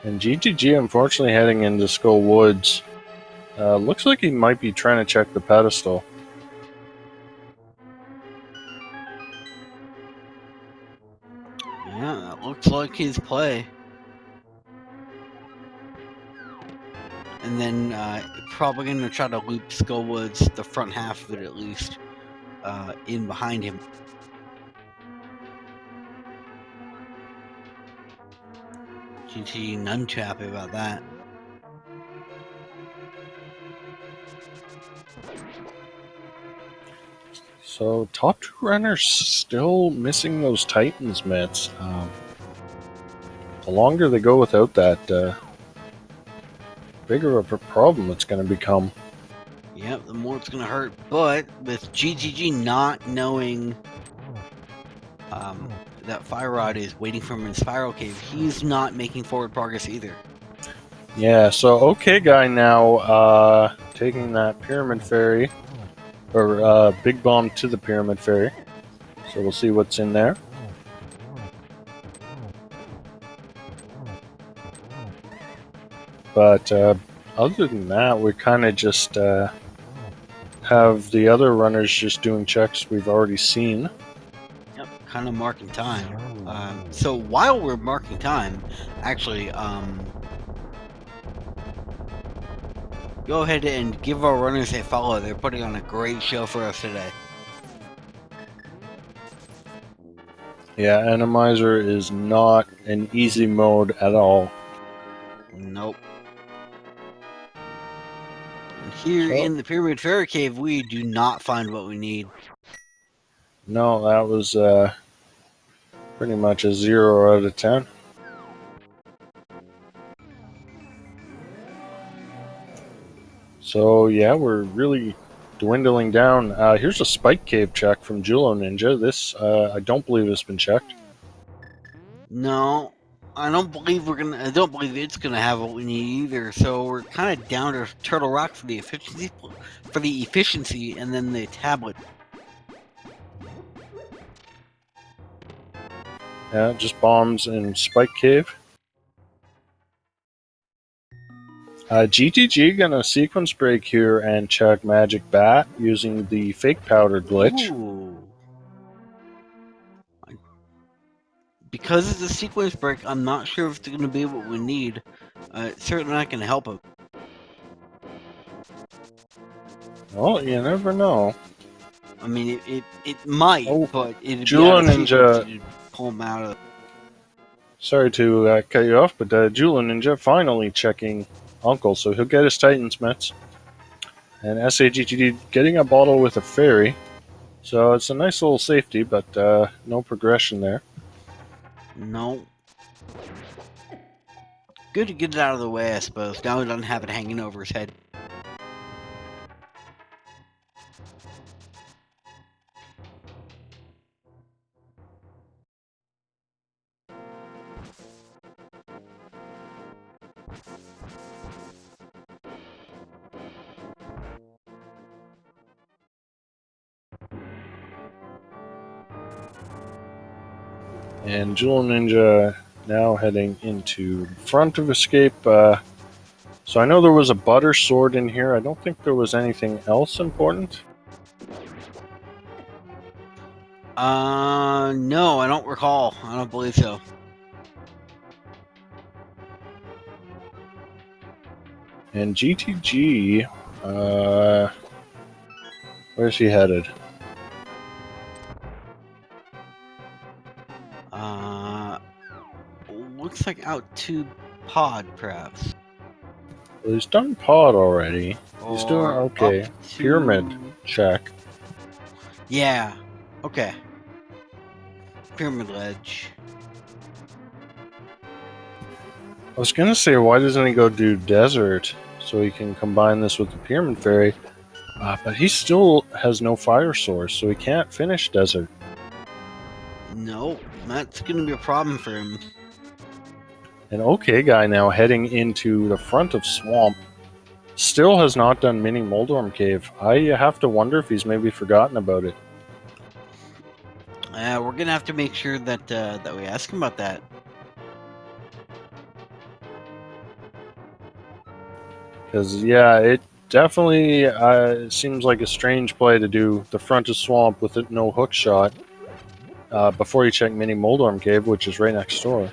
And GTG unfortunately heading into Skull Woods. Looks like he might be trying to check the pedestal. Yeah, that looks like his play. And then probably going to try to loop Skull Woods, the front half of it at least, in behind him. GG, none too happy about that. So top two runners still missing those Titans mitts. The longer they go without that, bigger of a problem it's going to become. Yep, the more it's gonna hurt. But with GGG not knowing that Fire Rod is waiting for him in Spiral Cave, he's not making forward progress either. Yeah, so okay guy now taking that Pyramid Fairy, or Big Bomb to the Pyramid Fairy. So we'll see what's in there. But other than that, we kind of just have the other runners just doing checks we've already seen. Yep, kind of marking time. So while we're marking time, actually, go ahead and give our runners a follow. They're putting on a great show for us today. Yeah, Enemizer is not an easy mode at all. Nope. And here in the Pyramid Fairy Cave, we do not find what we need. No, that was pretty much a 0 out of 10. So yeah, we're really dwindling down. Here's a Spike Cave check from Julo Ninja. This I don't believe has been checked. No, I don't believe it's gonna have what we need either. So we're kind of down to Turtle Rock for the efficiency, and then the tablet. Yeah, just bombs and Spike Cave. GTG gonna sequence break here and check Magic Bat using the fake powder glitch. Ooh. Because it's a sequence break, I'm not sure if it's going to be what we need. It's certainly not going to help him. Well, you never know. I mean, it might, but it'd be Julo out of Ninja to pull him out of. Sorry to cut you off, but Julo Ninja finally checking Uncle, so he'll get his Titans mitts. And SAGTD getting a bottle with a fairy. So it's a nice little safety, but no progression there. No. Good to get it out of the way, I suppose. Now he doesn't have it hanging over his head. And Jewel Ninja now heading into front of escape. So I know there was a butter sword in here. I don't think there was anything else important. No, I don't recall. I don't believe so. And GTG, where's he headed? Looks like out to Pod, perhaps. Well, he's done pod already. He's doing Or okay. up to... Pyramid check. Yeah. Okay. Pyramid ledge. I was gonna say, why doesn't he go do desert so he can combine this with the Pyramid Fairy? But he still has no fire source, so he can't finish desert. Nope, that's gonna be a problem for him. An okay guy now heading into the front of Swamp. Still has not done Mini Moldorm Cave. I have to wonder if he's maybe forgotten about it. We're gonna have to make sure that that we ask him about that. Because, yeah, it definitely seems like a strange play to do the front of Swamp with no hook shot before you check Mini Moldorm Cave, which is right next door.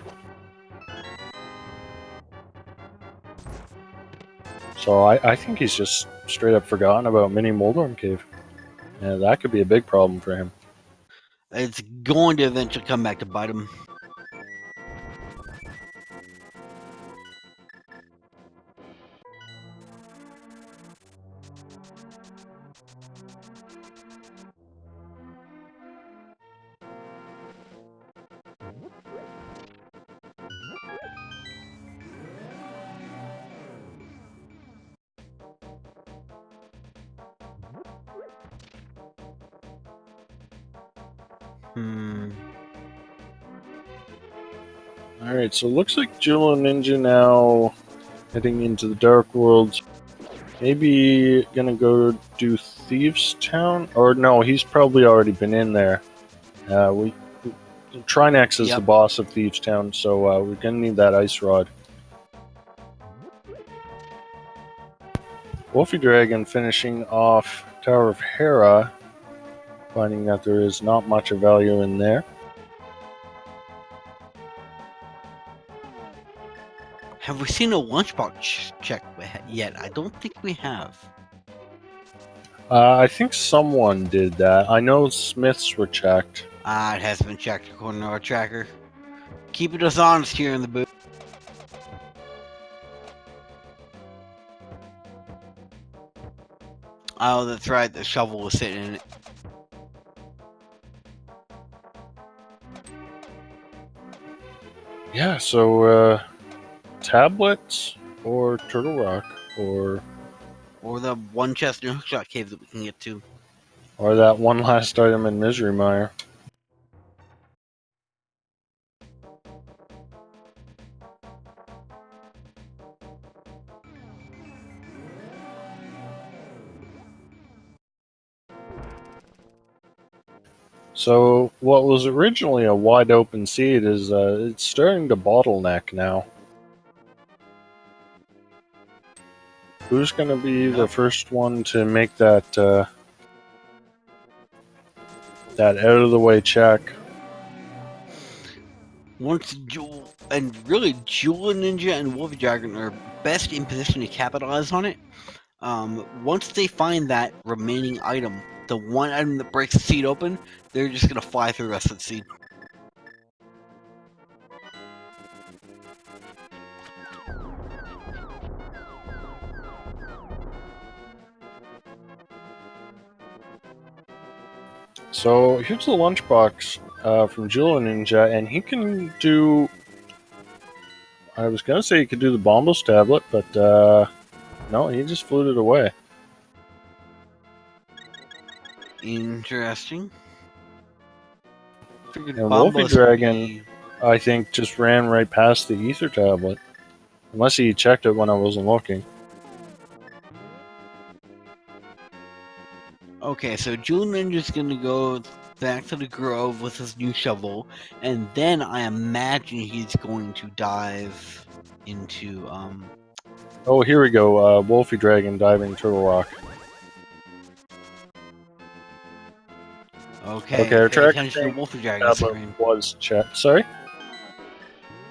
So I think he's just straight up forgotten about Mini Moldorm Cave. Yeah, that could be a big problem for him. It's going to eventually come back to bite him. Alright, so it looks like Jewel Ninja now heading into the Dark World. Maybe gonna go do Thieves Town? Or no, he's probably already been in there. Trinex is the boss of Thieves Town, so we're gonna need that ice rod. Wolfie Dragon finishing off Tower of Hera, finding that there is not much of value in there. Have we seen a lunchbox check yet? I don't think we have. I think someone did that. I know Smiths were checked. It hasn't been checked according to our tracker. Keeping us honest here in the booth. Oh, that's right. The shovel was sitting in it. Yeah, so tablets or Turtle Rock or the one chest in Hookshot Cave that we can get to. Or that one last item in Misery Mire. So what was originally a wide open seed is it's starting to bottleneck now. Who's going to be the first one to make that that out of the way check? Once Jewel and Ninja and Wolfie Dragon are best in position to capitalize on it. Once they find that remaining item, the one item that breaks the seed open, they're just gonna fly through the rest of the seed. So here's the lunchbox from Jewel Ninja, and he can do. I was gonna say he could do the Bombos tablet, but no, he just flew it away. Interesting. And Wolfie Dragon, I think, just ran right past the Ether tablet. Unless he checked it when I wasn't looking. Okay, so Jewel Ninja's gonna go back to the grove with his new shovel, and then I imagine he's going to dive into Oh, here we go. Wolfie Dragon diving Turtle Rock. Okay, pay attention to Wolfie Dragon screen. Was checked. Sorry?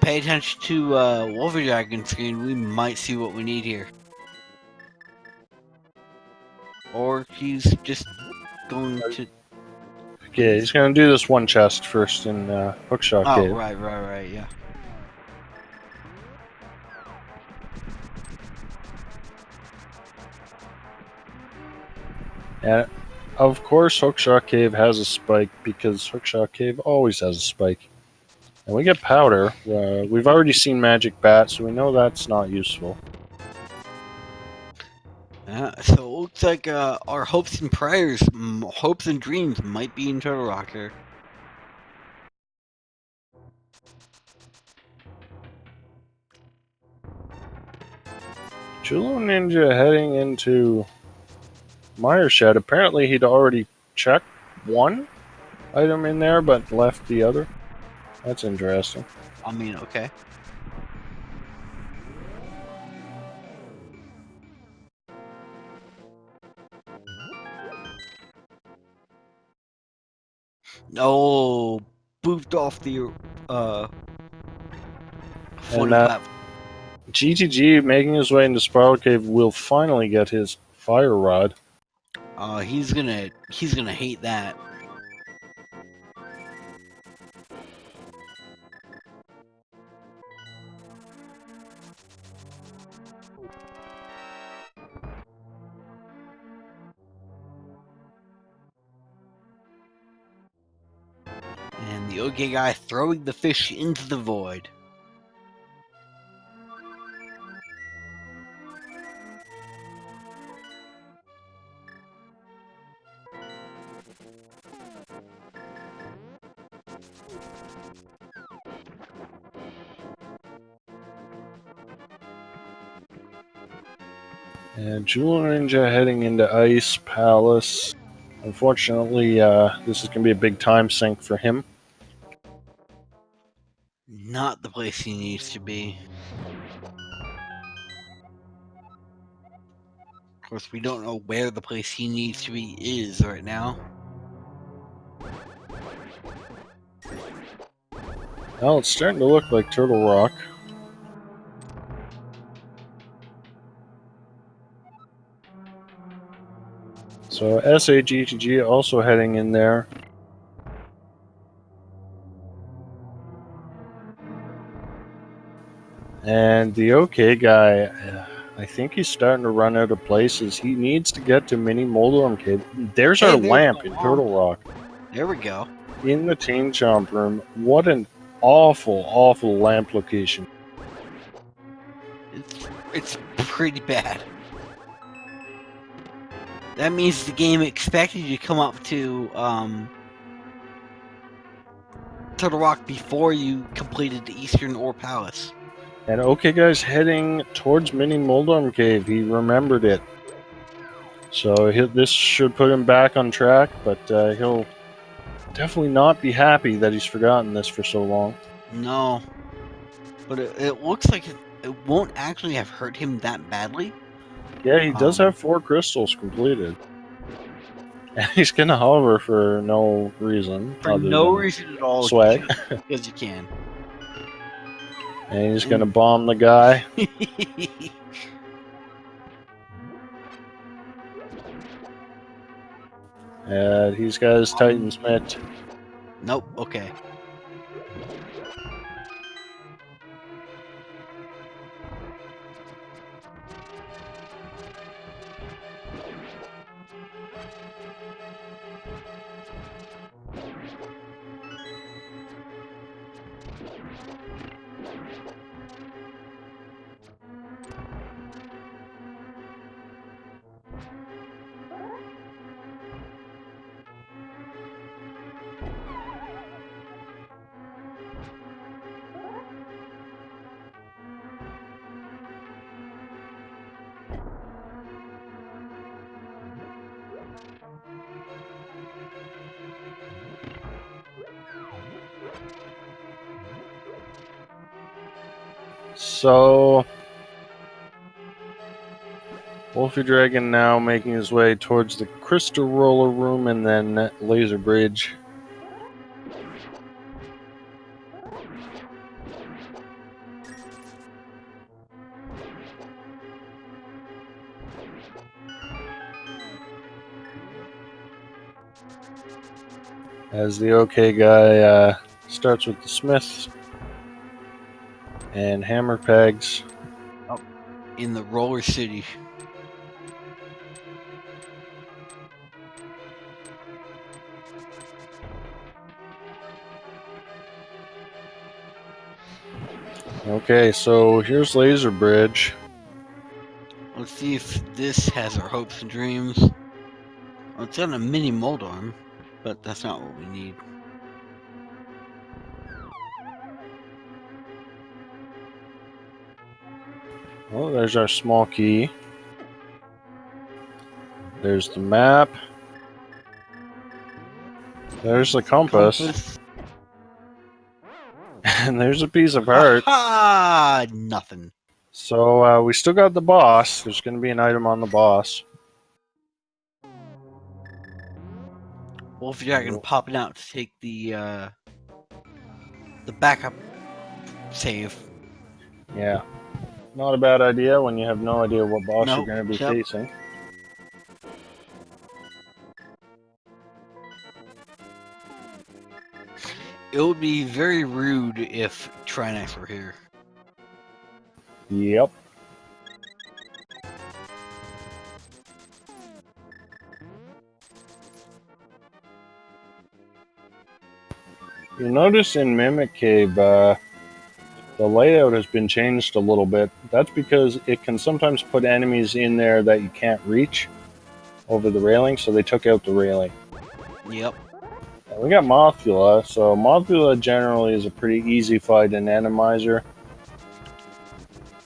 Pay attention to Wolfie Dragon screen. We might see what we need here. Or he's just going to... Okay, he's going to do this one chest first in Hookshot Cave. Oh, right, yeah. And of course, Hookshot Cave has a spike because Hookshot Cave always has a spike. And we get powder. We've already seen Magic Bat, so we know that's not useful. So it looks like our hopes and prayers, hopes and dreams might be in Turtle Rock here. Jewel Ninja heading into Mire Shed. Apparently he'd already checked one item in there, but left the other. That's interesting. I mean, okay. Oh, booped off the and GTG making his way into Spiral Cave will finally get his fire rod. He's gonna hate that. And the OK guy throwing the fish into the void. And Jewel Ninja heading into Ice Palace. Unfortunately, this is going to be a big time sink for him. Not the place he needs to be. Of course, we don't know where the place he needs to be is right now. Well, it's starting to look like Turtle Rock. So SAGTG also heading in there. And the OK guy, I think he's starting to run out of places. He needs to get to Mini Moldorm Cave. There's our lamp in Turtle Rock. There we go. In the Teen Chomp room. What an awful, awful lamp location. It's pretty bad. That means the game expected you to come up to Turtle Rock before you completed the Eastern Ore Palace. And OK guy's heading towards Mini Moldorm Cave. He remembered it. So this should put him back on track, but he'll definitely not be happy that he's forgotten this for so long. No. But it looks like it won't actually have hurt him that badly. Yeah, he does have 4 crystals completed. And he's going to hover for no reason. For no reason at all. Swag. Because you can. And he's going to bomb the guy. And he's got his Titan's mitt. Nope, okay. So, Wolfie Dragon now making his way towards the Crystal Roller Room and then Laser Bridge. As the OK guy starts with the Smiths and Hammer Pegs. Oh, in the Roller City. Okay, so here's Laser Bridge. Let's see if this has our hopes and dreams. Well, it's on a mini Moldorm, but that's not what we need. Oh, there's our small key. There's the map. There's the compass. And there's a piece of heart. Ah, nothing. So we still got the boss. There's going to be an item on the boss. Wolfie Dragon popping out to take the backup save. Yeah. Not a bad idea when you have no idea what boss you're going to be facing. It would be very rude if Trinex were here. Yep. You notice in Mimic Cave, the layout has been changed a little bit. That's because it can sometimes put enemies in there that you can't reach over the railing, so they took out the railing. Yep. And we got Mothula, so Mothula generally is a pretty easy fight in Enemizer.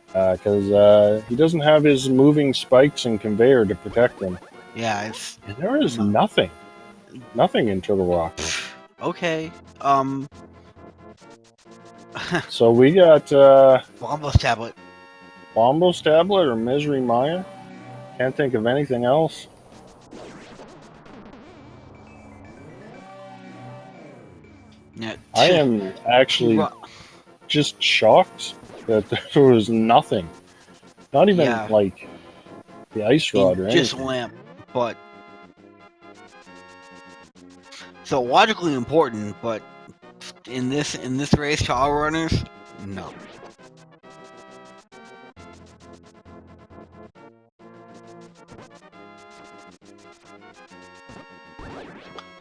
Because he doesn't have his moving spikes and conveyor to protect him. Yeah, it's... And there is nothing in Turtle Rock. Okay. So we got Bombo's tablet. Bombo's tablet or Misery Mire. Can't think of anything else. Yeah. I am actually just shocked that there was nothing. Not even like the ice rod or anything. Just lamp, but so logically important, but in this race to all runners, no.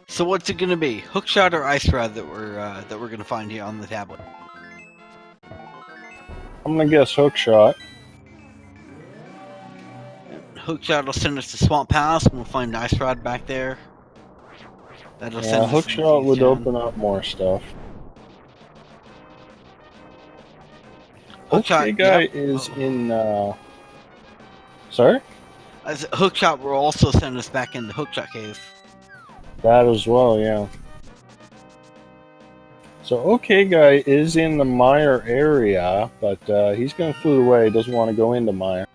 So what's it gonna be? Hookshot or ice rod that we're gonna find here on the tablet? I'm gonna guess Hookshot. Hookshot will send us to Swamp Palace, and we'll find ice rod back there. That'll send us Hookshot would open up more stuff. Hookshot, okay, guy is in. Sorry. Hookshot will also send us back into Hookshot Cave. That as well, yeah. So, okay, guy is in the Mire area, but he's going to flew away. Doesn't want to go into Mire.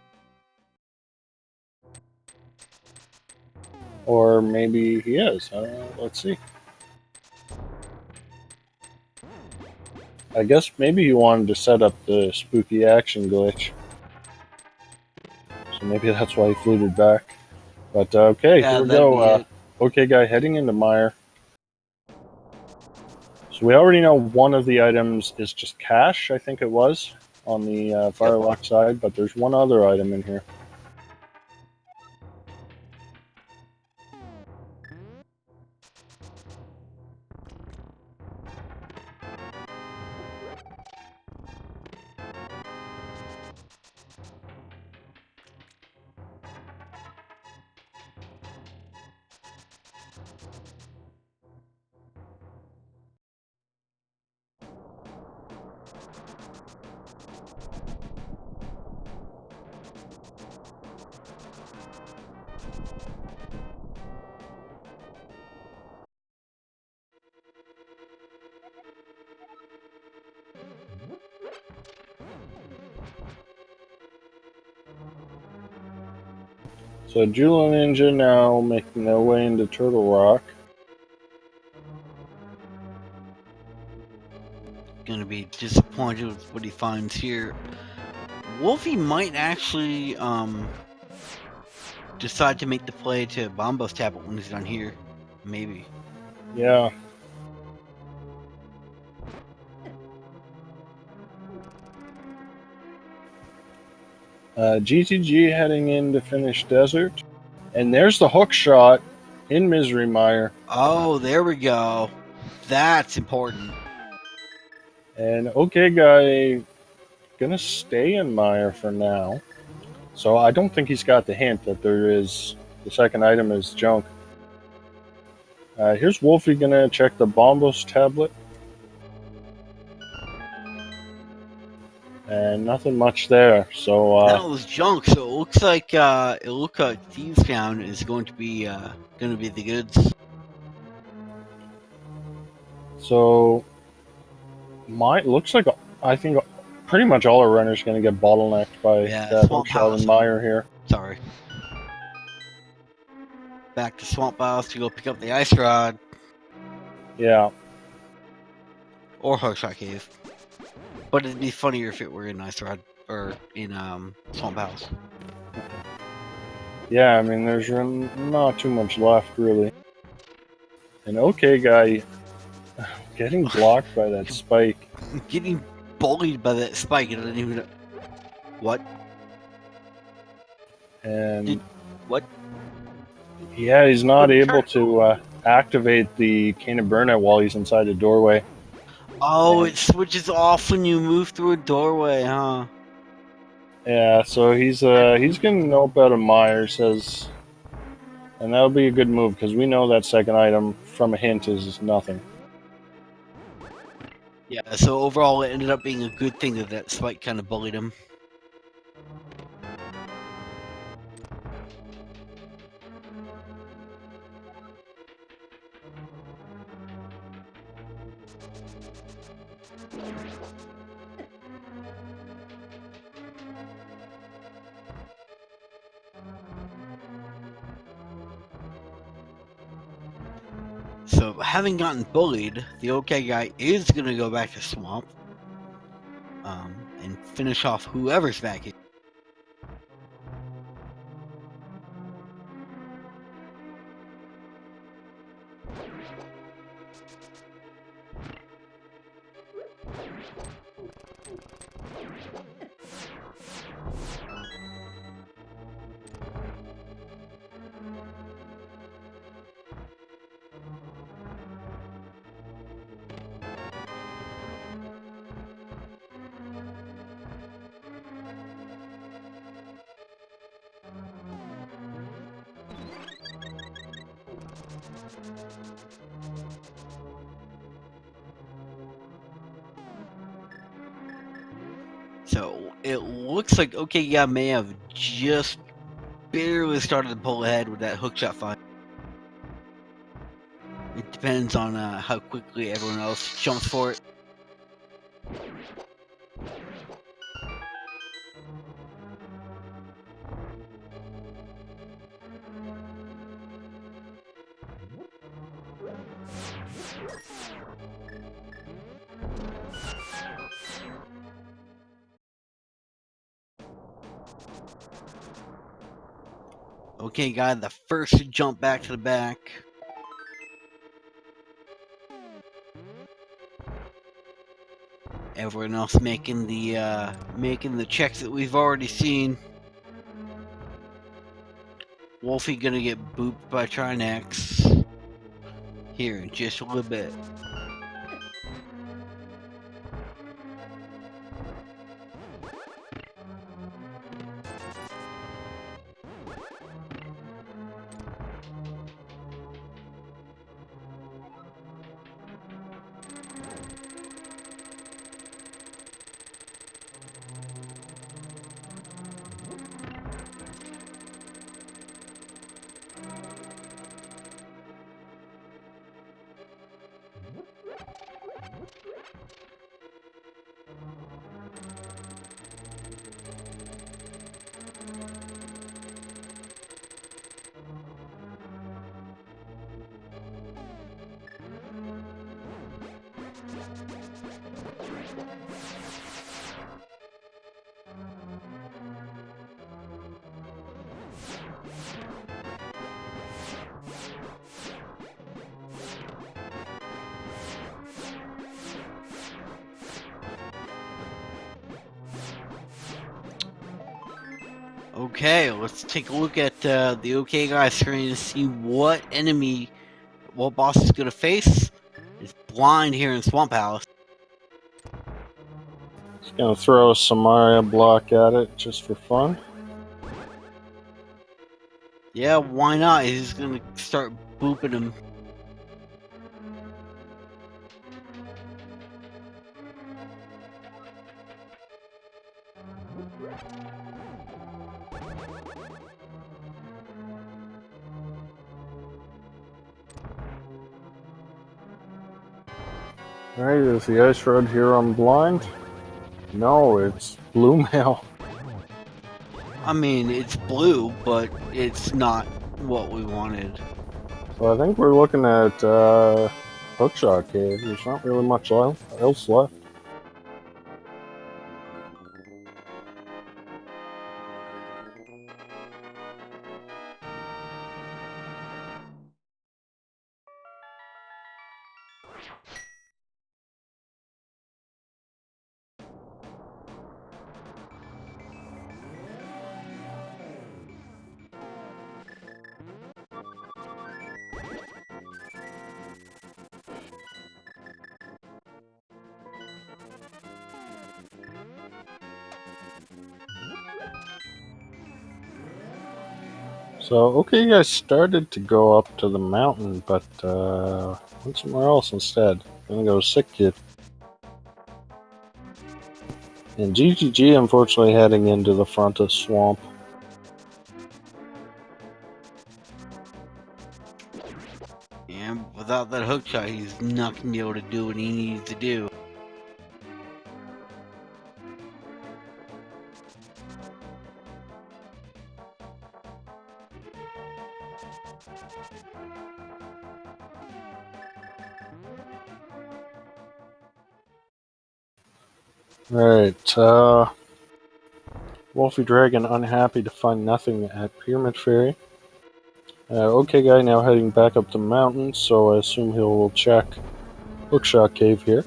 Or maybe he is. Let's see. I guess maybe he wanted to set up the spooky action glitch. So maybe that's why he fluted back. But okay, here we go. Okay, guy heading into Mire. So we already know one of the items is just cash, I think it was, on the Firelock side, but there's one other item in here. So Jewel Ninja now making their way into Turtle Rock. Gonna be disappointed with what he finds here. Wolfie might actually decide to make the play to Bombo's tablet when he's done here. Maybe. Yeah. GTG heading in to finish Desert. And there's the hook shot in Misery Mire. Oh, there we go. That's important. And okay, guy gonna stay in Mire for now. So I don't think he's got the hint that there is the second item is junk. Here's Wolfie gonna check the Bombo's tablet. And nothing much there. So that was junk. So it looks like Thieves Town is going to be the goods. So looks like I think pretty much all our runners going to get bottlenecked by that hookshot and Mire here. Sorry. Back to Swamp House to go pick up the ice rod. Yeah. Or Hookshot Cave. But it'd be funnier if it were in Ice Rod or in Swamp House. Yeah, I mean, there's not too much left, really. And okay, getting blocked by that spike. Getting bullied by that spike. I didn't even know. What? And What? yeah, he's not Good able turn. to activate the cane of burnout while he's inside a doorway. Oh, And it switches off when you move through a doorway, huh? yeah, so he's gonna know about a Meyer says, and that'll be a good move because we know that second item from a hint is nothing. Yeah, so overall, it ended up being a good thing that that spike kind of bullied him. So, having gotten bullied, the OK guy is going to go back to Swamp and finish off whoever's back here. So, it looks like OK guy may have just barely started to pull ahead with that hookshot fight. It depends on how quickly everyone else jumps for it. OK guy, the first to jump back to the back. Everyone else making the checks that we've already seen. Wolfie gonna get booped by Trinex here in just a little bit. Okay, let's take a look at the OK guy screen to see what boss is gonna face. It's blind here in Swamp House. He's gonna throw a Samaria block at it just for fun. Yeah, why not? He's gonna start booping him. Alright, is the ice road here on blind? No, it's blue mail. I mean, it's blue, but it's not what we wanted. So I think we're looking at Hookshot Cave. There's not really much else left. So, okay, you guys started to go up to the mountain, but went somewhere else instead. Gonna go sick kid. And GGG, unfortunately, heading into the front of swamp. And without that hook shot, he's not gonna be able to do what he needs to do. Alright, Wolfie Dragon unhappy to find nothing at Pyramid Ferry. Okay guy now heading back up the mountain, so I assume he'll check Hookshot Cave here.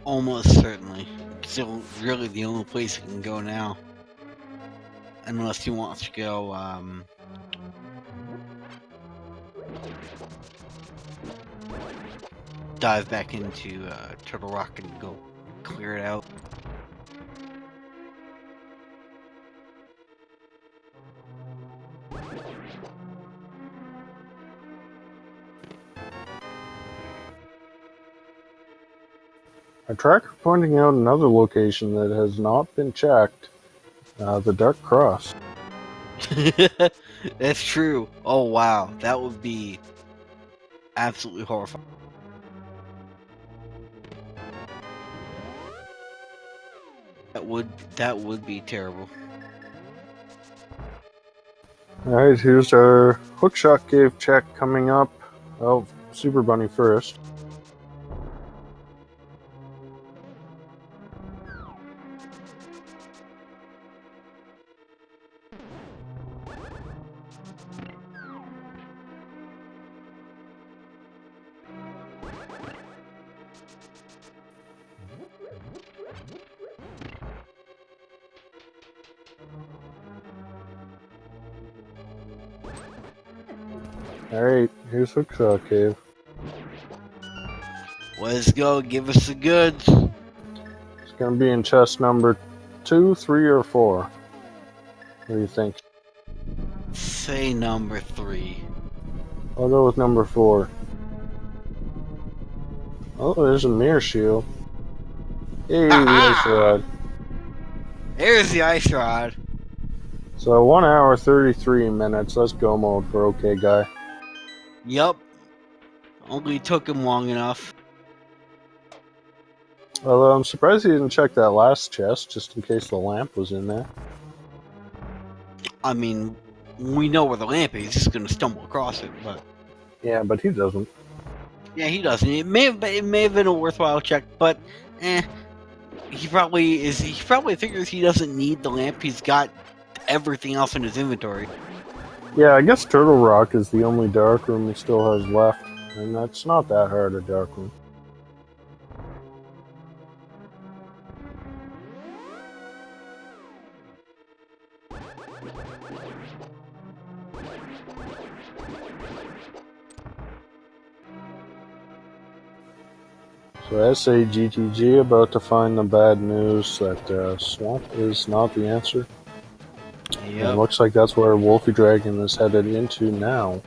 Almost certainly. It's really the only place he can go now. Unless he wants to go, dive back into Turtle Rock and go clear it out. Our tracker pointing out another location that has not been checked. The Dark Cross. That's true. Oh wow, that would be absolutely horrifying. That would be terrible. Alright, here's our Hookshot Cave check coming up. Oh, Super Bunny first. Alright, here's Hookshot Cave. Let's go, give us the goods. It's gonna be in chest number 2, 3, or 4. What do you think? Say number 3. I'll go with number 4. Oh, there's a mirror shield. Hey, the ice rod. There's the ice rod. So 1 hour 33 minutes. Let's go mode for okay guy. Yup. Only took him long enough. Although I'm surprised he didn't check that last chest just in case the lamp was in there. I mean, we know where the lamp is. He's just gonna stumble across it, but Yeah, but he doesn't. yeah, he doesn't. It may have been a worthwhile check, but he probably is. He probably figures he doesn't need the lamp. He's got everything else in his inventory. Yeah, I guess Turtle Rock is the only dark room he still has left, and that's not that hard a dark room. So SAGTG about to find the bad news that swamp is not the answer. And it looks like that's where Wolfie Dragon is headed into now.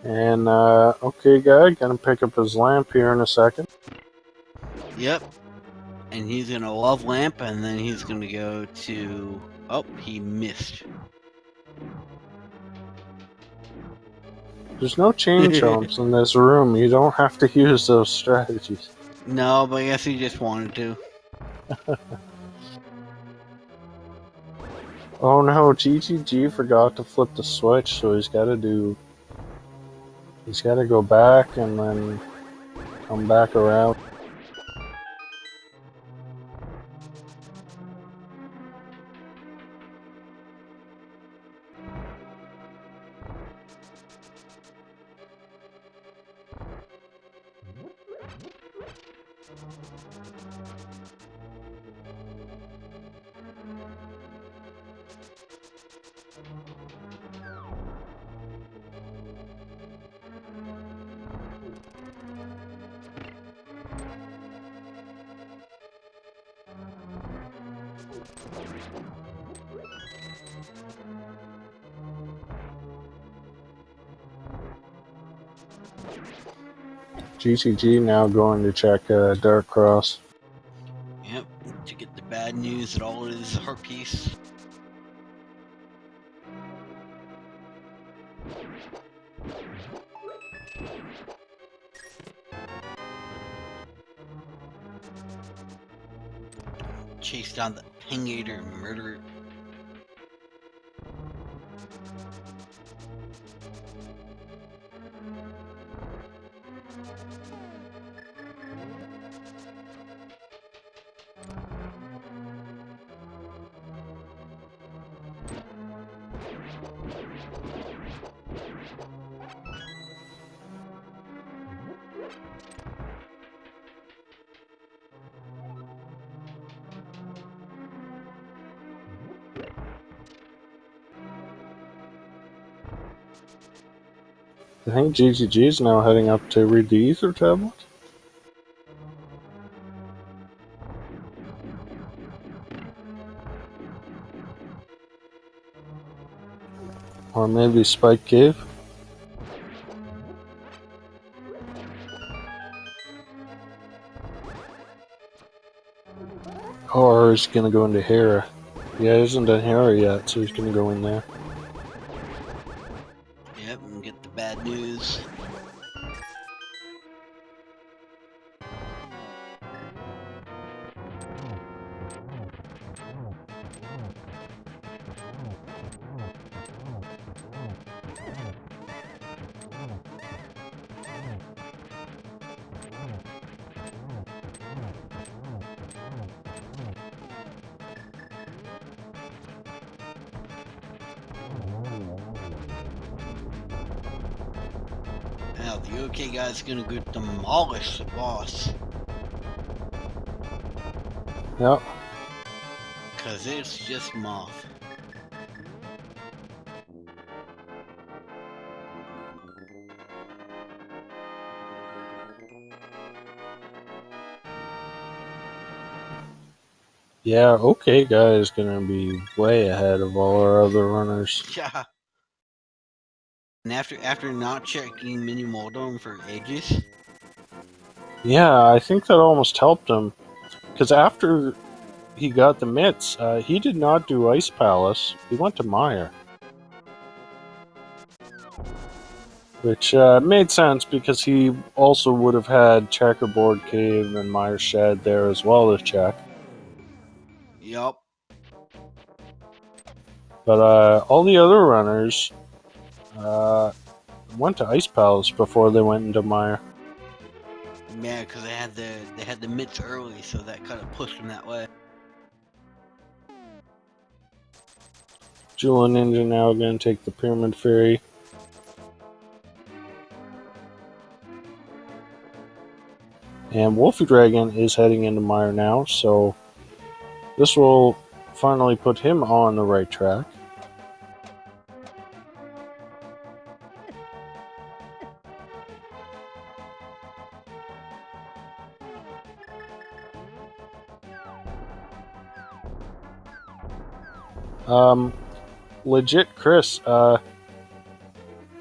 And okay guy, gonna pick up his lamp here in a second. Yep. And he's gonna love lamp, and then he's gonna go to. Oh, he missed. There's no chain chomps in this room. You don't have to use those strategies. No, but I guess he just wanted to. Oh no, GGG forgot to flip the switch, so he's got to do He's got to go back and then come back around. GCG now going to check Dark Cross. Yep, to get the bad news that all it is a heart piece. Chase down the Pingator and murder it. I think GCG is now heading up to read the Ether tablet. Or maybe Spike Cave. Or he's going to go into Hera. Yeah, he hasn't done Hera yet, so he's going to go in there. Yep, and get the bad news. Now the OK guy's gonna go demolish the boss. Yep. Cause it's just Moth. Yeah, OK guy is going to be way ahead of all our other runners. Yeah. And after not checking Mini Moldom for ages. Yeah, I think that almost helped him. Because after he got the mitts, he did not do Ice Palace. He went to Mire. Which made sense because he also would have had Checkerboard Cave and Mire Shed there as well as check. Yup. But all the other runners went to Ice Palace before they went into Mire. Yeah, because they had the mitts early, so that kind of pushed them that way. Jewel Ninja now going to take the Pyramid Ferry. And Wolfie Dragon is heading into Mire now, so this will finally put him on the right track. Legit Chris,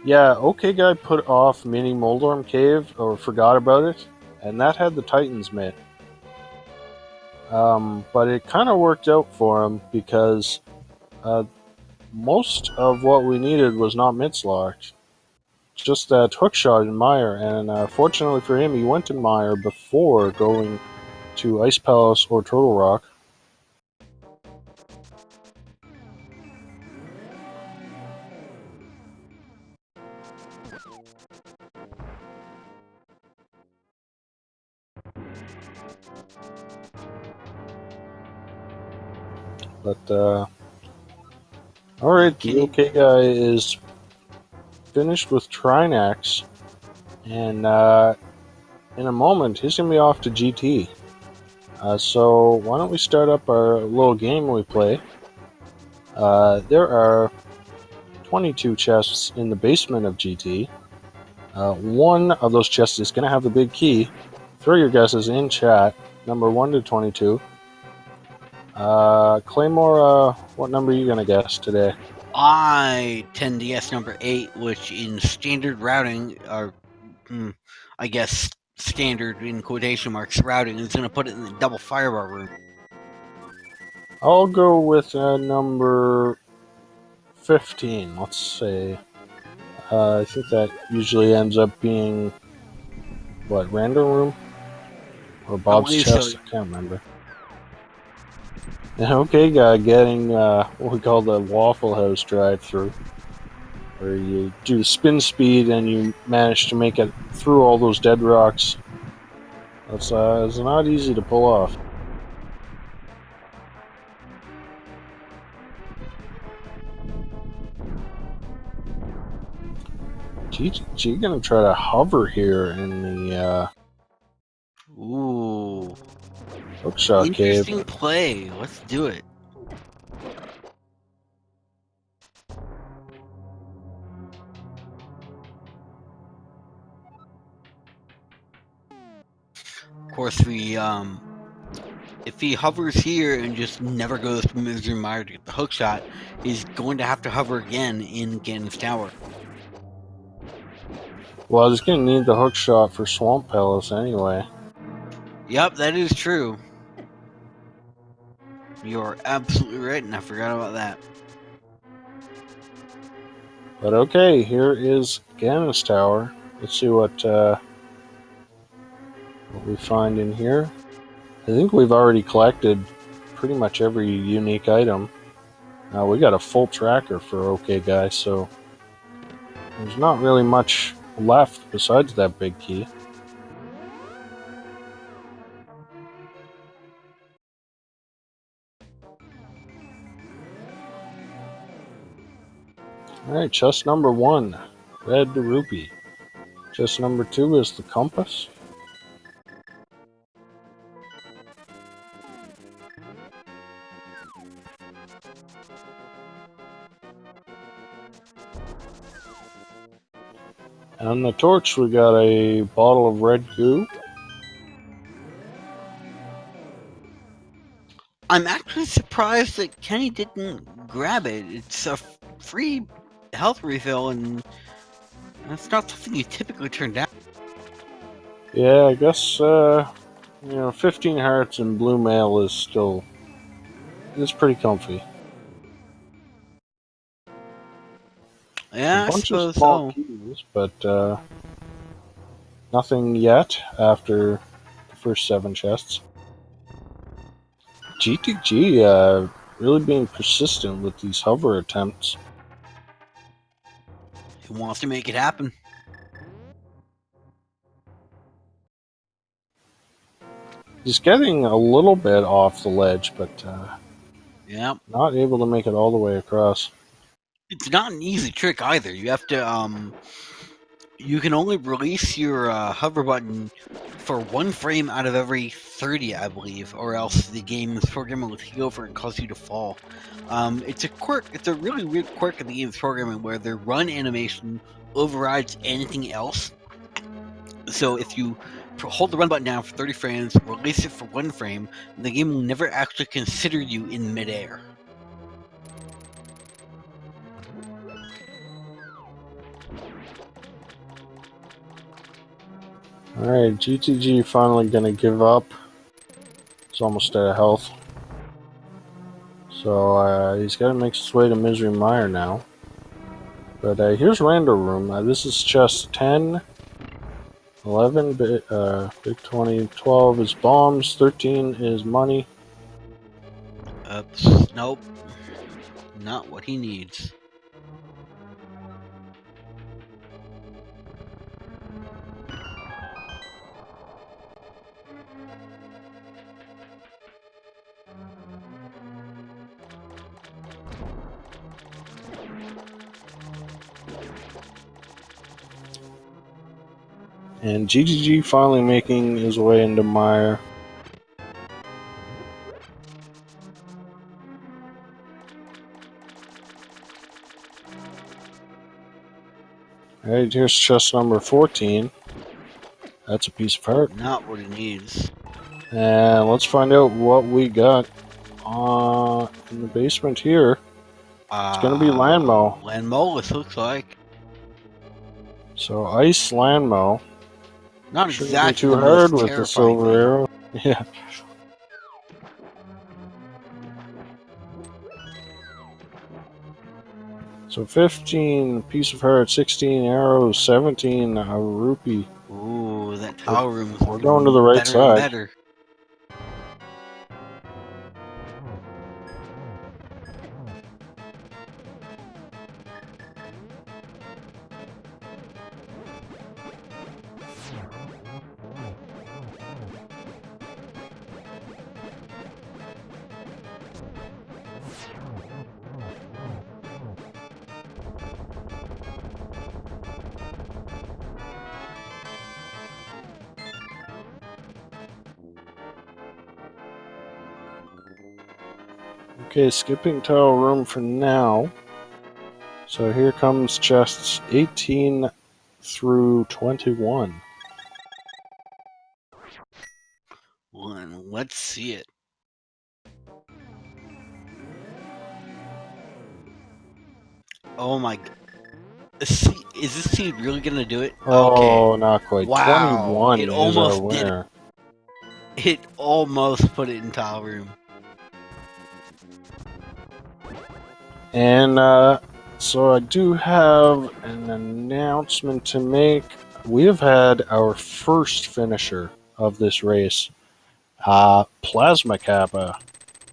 yeah, OK Guy put off Mini Moldorm Cave, or forgot about it, and that had the Titan's Mitt. But it kind of worked out for him because most of what we needed was not mitts locked. Just that hook shot in Mire, and fortunately for him, he went in Mire before going to Ice Palace or Turtle Rock. But, alright, the Okay. OK guy is finished with Trinax, and in a moment he's going to be off to GT. So why don't we start up our little game we play. There are 22 chests in the basement of GT. One of those chests is going to have the big key. Throw your guesses in chat, number 1 to 22. Claymore, what number are you going to guess today? I tend to guess number 8, which in standard routing, or I guess standard in quotation marks routing, is going to put it in the double firebar room. I'll go with number 15, let's say. I think that usually ends up being, what, random room? Or I Bob's believe so. chest? I can't remember. Okay, guy, getting what we call the Waffle House drive-through, where you do the spin speed and you manage to make it through all those dead rocks. It's not easy to pull off. GG gonna try to hover here in the Ooh. hookshot cave. Interesting play. Let's do it. Of course, if he hovers here and just never goes to Misery Mire to get the hook shot, he's going to have to hover again in Ganon's Tower. Well, he's gonna need the hookshot for Swamp Palace anyway. Yep, that is true. You're absolutely right, and I forgot about that. But okay, here is Ganon's Tower. Let's see what we find in here. I think we've already collected pretty much every unique item. Now we got a full tracker for OK Guy, so there's not really much left besides that big key. Alright, chest number 1, red rupee. Chest number 2 is the compass. And on the torch we got a bottle of red goo. I'm actually surprised that Kenny didn't grab it. It's a free health refill, and that's not something you typically turn down. Yeah, I guess 15 hearts and blue mail is still, it's pretty comfy. Yeah, A I bunch of suppose small so. keys, but nothing yet after the first 7 chests. GTG really being persistent with these hover attempts. He wants to make it happen. He's getting a little bit off the ledge, but Yeah. not able to make it all the way across. It's not an easy trick either. You have to, you can only release your hover button for 1 frame out of every 30, I believe, or else the game's programming will take over and cause you to fall. It's a quirk. It's a really weird quirk in the game's programming where the run animation overrides anything else. So if you hold the run button down for 30 frames, release it for 1 frame, the game will never actually consider you in midair. Alright, GTG finally gonna give up. He's almost out of health. So he's gotta make his way to Misery Mire now. But here's Random Room. This is chest 10, 11, big 20, 12 is bombs, 13 is money. Oops. Nope. Not what he needs. And GGG finally making his way into Mire. Alright, here's chest number 14. That's a piece of heart. Not what he needs. And let's find out what we got in the basement here. It's going to be Landmo. Landmo, this looks like. So ice Landmo. Not Shouldn't exactly be too the hard most with the terrifying silver thing. arrow. Yeah. So 15 piece of heart, 16 arrows, 17 a rupee. Ooh, that tower room is We're going to the right better and side. better. Okay, skipping tower room for now. So here comes chests 18 through 21. Let's see it. Oh my god. Is this seed really gonna do it? Oh, Okay. not quite. Wow. 21 It is our almost did it. winner. It almost put it in tower room. And so I do have an announcement to make. We have had our first finisher of this race, Plasma Kappa,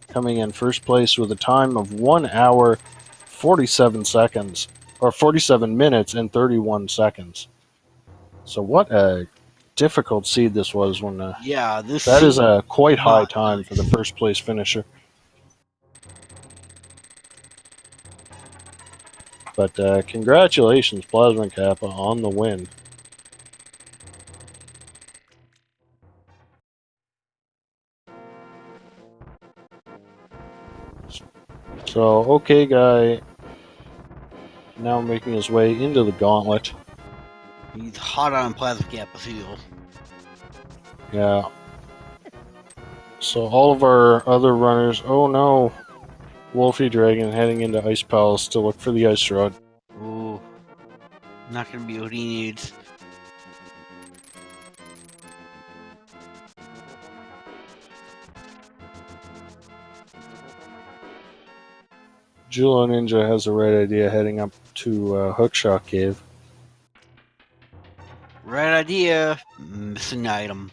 coming in first place with a time of 1 hour, 47 seconds, or 47 minutes and 31 seconds. So what a difficult seed this was. When Yeah, this that is seed a quite high not time for the nice. first place finisher. But congratulations, Plasma Kappa, on the win. So, okay, guy, now making his way into the gauntlet. He's hot on plasma kappa seal. Yeah. So all of our other runners. Oh no, Wolfie Dragon heading into Ice Palace to look for the Ice Rod. Ooh. Not gonna be what he needs. Julo Ninja has the right idea, heading up to Hookshot Cave. Right idea. Missing item.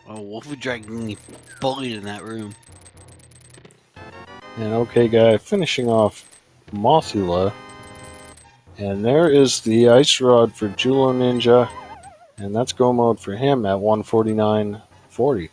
Oh, Wolfie Dragon me bullied in that room. And okay, guy, finishing off Mothula. And there is the Ice Rod for Julo Ninja. And that's go mode for him at 149.40.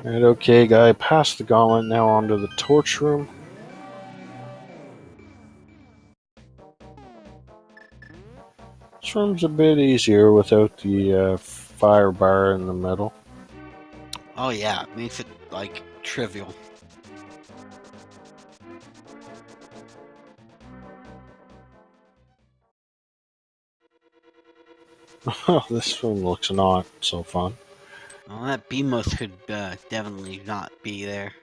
Alright, okay, guy, past the gauntlet, now onto the torch room. This room's a bit easier without the fire bar in the middle. Oh yeah, it makes it like trivial. This one looks not so fun. Well, that BMOS could definitely not be there.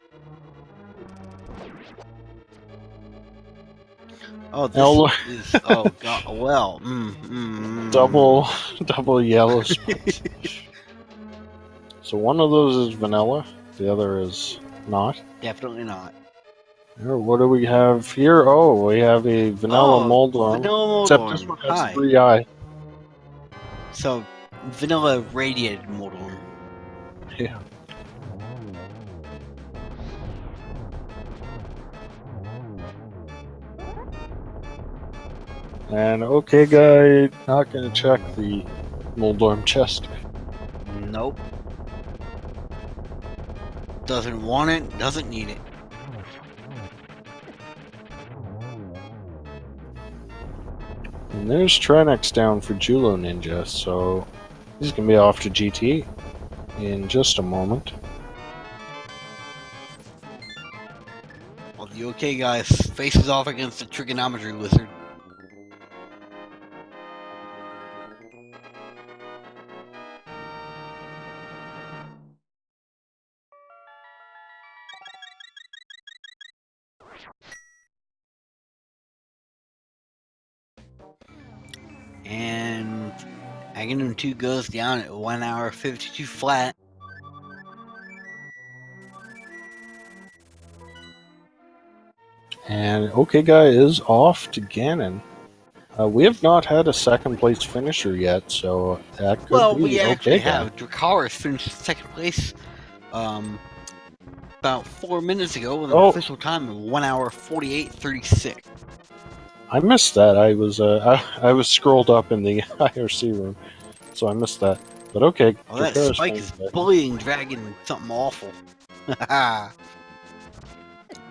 Oh, this is, oh god, well, double yellow spots. So one of those is vanilla, the other is not. Definitely not. Here, what do we have here? Oh, we have a vanilla Oh, moldworm. vanilla Except this moldworm. one has Hi. 3 eye. So, vanilla radiated moldworm. Yeah. And okay, guy, not gonna check the moldworm chest. Nope. Doesn't want it, doesn't need it. And there's Trinex down for Julo Ninja, so he's gonna be off to GT in just a moment. Well, the OK guy faces off against the trigonometry wizard. And Aghanim 2 goes down at 1 hour 52 flat. And okay, guy is off to Ganon. We have not had a second place finisher yet, so that could Well, be we okay, actually guy. have. Drakaris finished second place about 4 minutes ago with an official time of 1 hour 48:36. I missed that. I was scrolled up in the IRC room, so I missed that. But okay, Oh, that Spike is bullying Dragon something awful.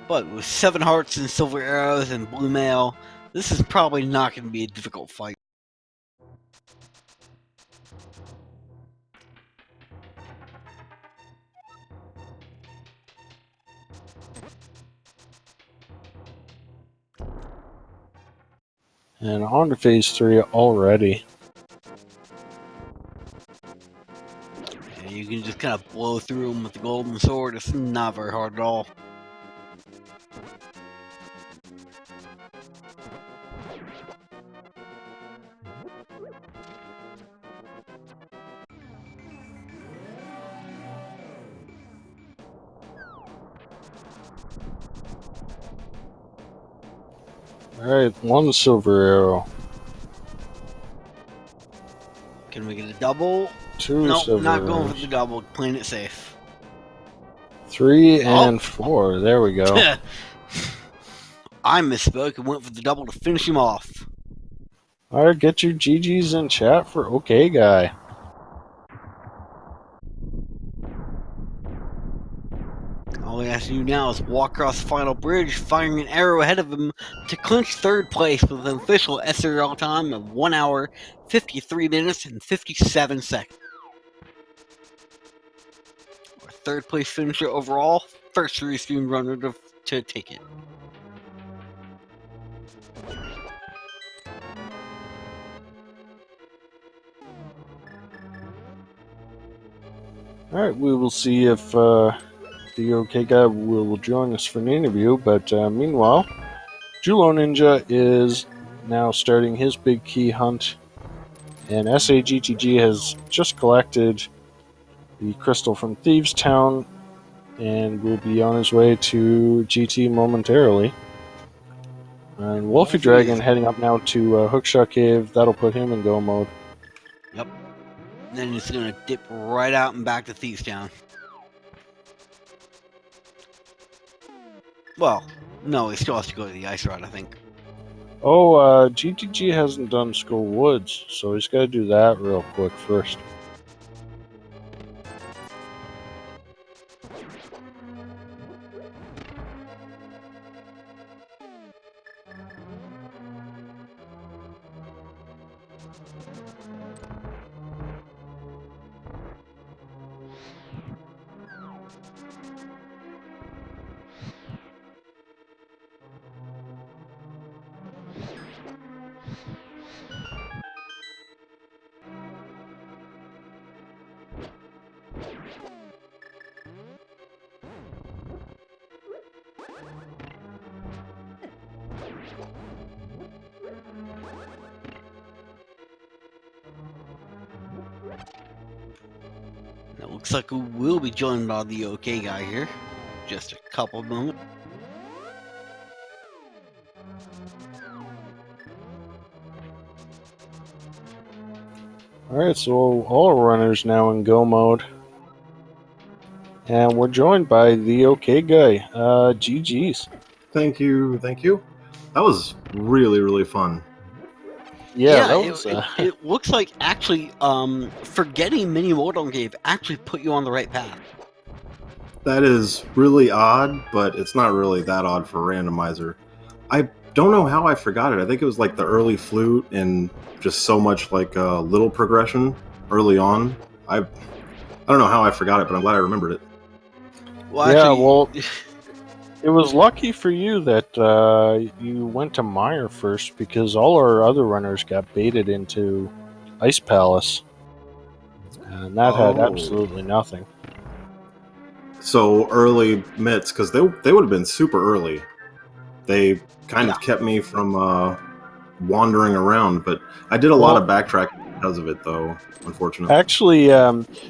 But with 7 hearts and silver arrows and blue mail, this is probably not going to be a difficult fight. And on to phase 3 already. And you can just kind of blow through them with the golden sword. It's not very hard at all. Alright, 1 silver arrow. Can we get a double? 2 nope, silver not going arrows. for the double. Playing it safe. 3 and 4. There we go. I misspoke and went for the double to finish him off. Alright, get your GGs in chat for okay, guy. All he has to do now is walk across the final bridge, firing an arrow ahead of him to clinch third place with an official SRL time of 1 hour, 53 minutes, and 57 seconds. Our third place finisher overall, first restream runner to take it. Alright, we will see if the OK guy will join us for an interview, but meanwhile, Julo Ninja is now starting his big key hunt, and SAGTG has just collected the crystal from Thieves Town and will be on his way to GT momentarily. And Wolfie Dragon heading up now to Hookshot Cave. That'll put him in go mode. Yep. Then he's going to dip right out and back to Thieves Town. Well, no, he still has to go to the ice rod, I think. Oh, GTG hasn't done Skull Woods, so he's got to do that real quick first. It looks like we will be joined by the OK guy here. Just a couple moments. Alright, so all runners now in go mode. And we're joined by the OK guy. GG's. Thank you. That was really fun. Yeah, that was. It looks like actually forgetting Mini Modem Cave actually put you on the right path. That is really odd, but it's not really that odd for Randomizer. I don't know how I forgot it. I think it was like the early flute and just so much like little progression early on. I don't know how I forgot it, but I'm glad I rememred it. Well, Yeah, actually, well, it was lucky for you that you went to Mire first, because all our other runners got baited into Ice Palace, and that had Oh. absolutely nothing. So early mitts, because they would have been super early. They kind of kept me from wandering around, but I did a lot of backtracking because of it, though, unfortunately. Actually,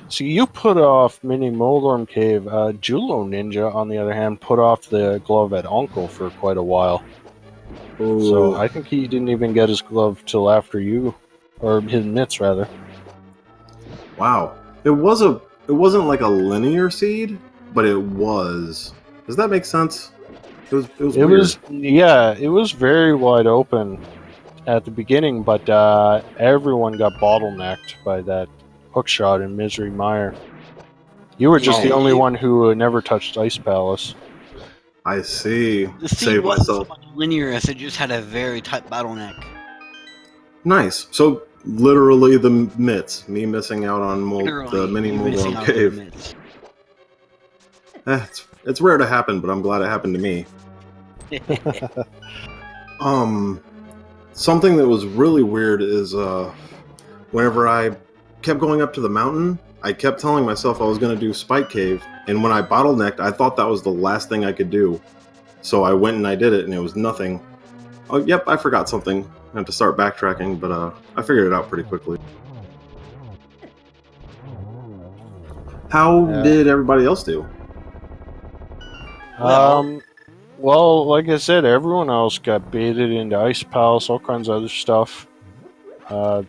so you put off Mini Moldorm Cave. Julo Ninja, on the other hand, put off the glove at Uncle for quite a while. Ooh. So I think he didn't even get his glove till after you, or his mitts rather. Wow, it wasn't like a linear seed, but it was. Does that make sense? It was weird. It was very wide open at the beginning, but everyone got bottlenecked by that hook shot in Misery Mire. You were just the only one who never touched Ice Palace. I see. The seed wasn't so much linear as it just had a very tight bottleneck. Nice. So literally the mitts, me missing out on the Mini Moldorm Cave. It's rare to happen, but I'm glad it happened to me. Something that was really weird is whenever I kept going up to the mountain, I kept telling myself I was going to do Spike Cave, and when I bottlenecked, I thought that was the last thing I could do. So I went and I did it, and it was nothing. Oh, yep, I forgot something. I had to start backtracking, but I figured it out pretty quickly. How did everybody else do? Well, like I said, everyone else got baited into Ice Palace, all kinds of other stuff. I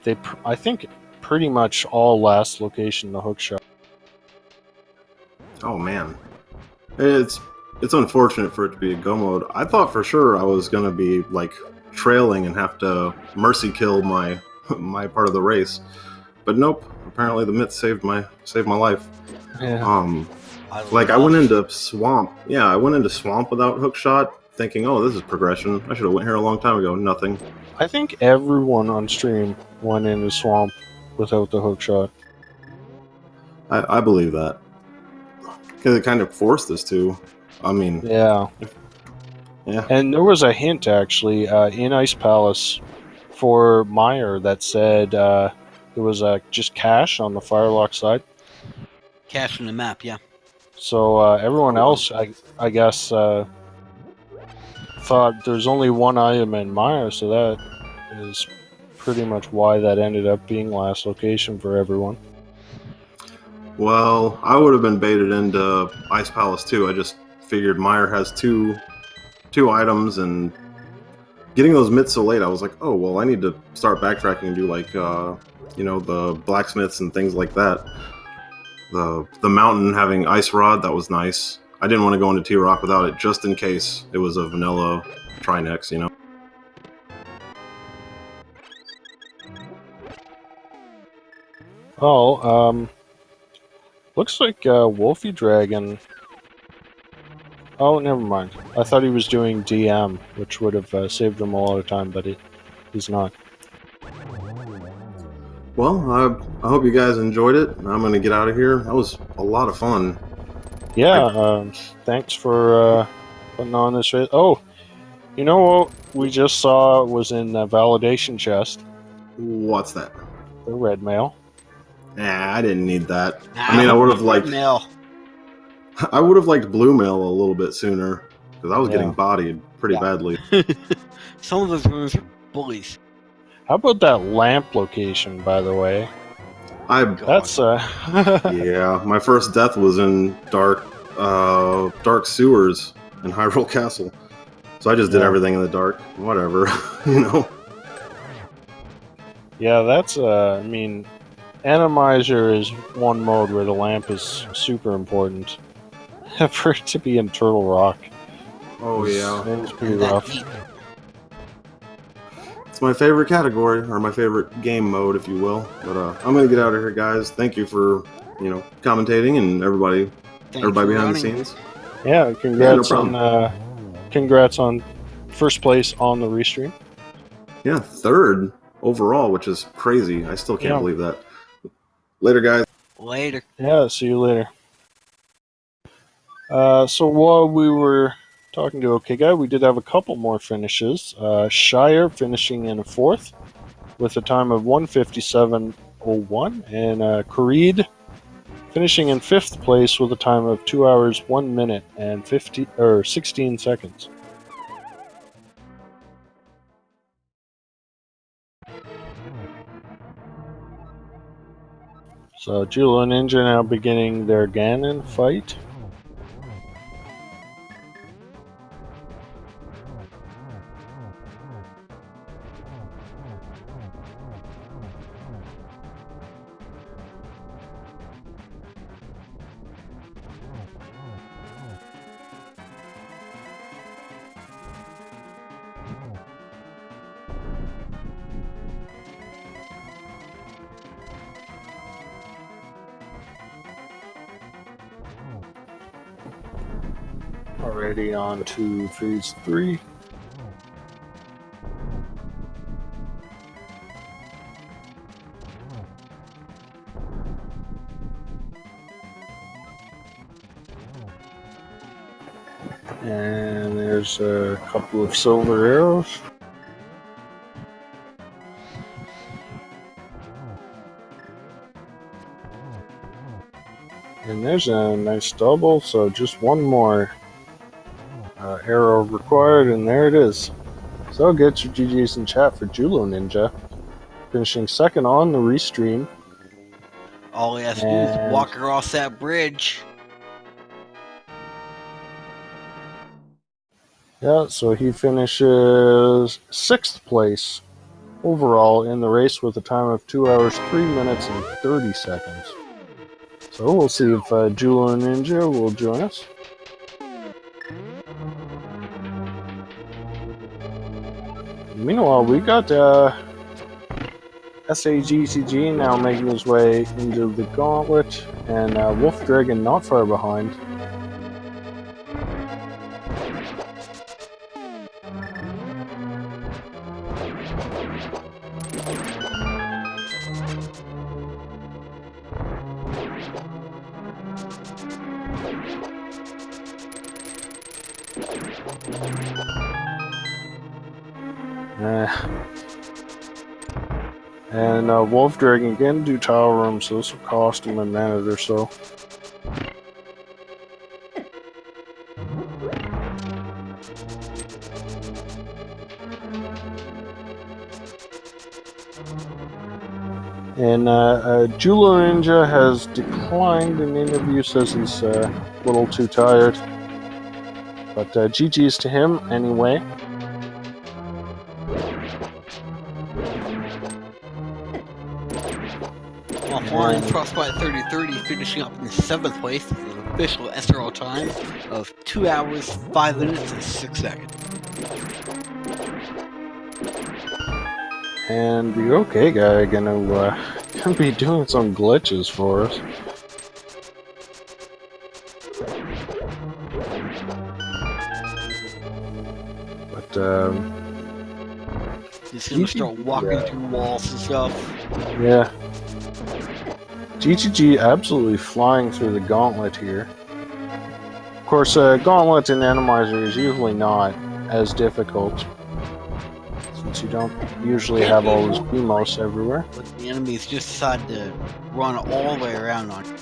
think pretty much all last location the hook shot. Oh man, it's unfortunate for it to be a go mode. I thought for sure I was gonna be like trailing and have to mercy kill my my part of the race, but nope. Apparently the myth saved my life. Yeah. I went into swamp. Yeah, I went into swamp without hook shot, thinking, "Oh, this is progression. I should have went here a long time ago." Nothing. I think everyone on stream went into swamp without the hook shot. I believe that, because it kind of forced us to. I mean, yeah. And there was a hint actually in Ice Palace for Mire that said there was just cache on the Firelock side. Cache on the map, yeah. So everyone else, I guess, thought there's only one item in Mire, so that is pretty much why that ended up being last location for everyone. Well, I would have been baited into Ice Palace too. I just figured Mire has two items, and getting those mitts so late, I was like, oh well, I need to start backtracking and do like the blacksmiths and things like that. The mountain having ice rod, that was nice. I didn't want to go into T-Rock without it, just in case it was a vanilla Trinex, you know. Oh, looks like Wolfie Dragon. Oh, never mind. I thought he was doing DM, which would have saved him a lot of time, but he's not. Well, I hope you guys enjoyed it. I'm going to get out of here. That was a lot of fun. Yeah, thanks for putting on this. Oh, you know what we just saw was in the validation chest? What's that? The red mail. Nah, I didn't need that. I mean, I would have liked mail. I would have liked blue mail a little bit sooner. because I was Yeah. getting bodied pretty Yeah. badly. Some of those rooms are bullies. How about that lamp location, by the way? God. That's Yeah, my first death was in dark sewers in Hyrule Castle. So I just did Yeah. everything in the dark. Whatever, you know. Yeah, that's I mean, Enemizer is one mode where the lamp is super important. For it to be in Turtle Rock, Oh yeah, it was pretty And that rough. deep. it's my favorite category, or my favorite game mode, if you will. But I'm gonna get out of here, guys. Thank you for commentating and everybody Thanks for behind running. the scenes. Yeah, congrats problem. on first place on the restream. Yeah, third overall, which is crazy. I still can't Yeah. believe that. Later, guys. Later. Yeah, see you later. So while we were talking to OK Guy, we did have a couple more finishes. Shire finishing in fourth with a time of 1:57:01, and Kareed finishing in fifth place with a time of 2 hours 1 minute and 16 seconds. So Jula and Ninja now beginning their Ganon fight. Already on to phase 3. And there's a couple of silver arrows. And there's a nice double, so just one more arrow required, and there it is. So get your GGs in chat for Julo Ninja, finishing second on the restream. All he has to do is walk across that bridge. Yeah, so he finishes sixth place overall in the race with a time of 2 hours 3 minutes and 30 seconds. So we'll see if Julo Ninja will join us. Meanwhile, we got SAGCG now making his way into the gauntlet, and Wolf Dragon not far behind. And Wolf Dragon again do tower room, so this will cost him a minute or so. And Jula Ninja has declined an interview, says he's a little too tired. But GG's to him anyway. While flying Frostbite 3030, finishing up in seventh place with an official SRL time of 2 hours 5 minutes and 6 seconds. And the OK Guy gonna be doing some glitches for us. But He's gonna start walking through walls and stuff. yeah, GGG absolutely flying through the gauntlet here. Of course, gauntlet in Enemizer is usually not as difficult, since you don't usually have all those BMOS everywhere. But the enemies just decide to run all the way around on you.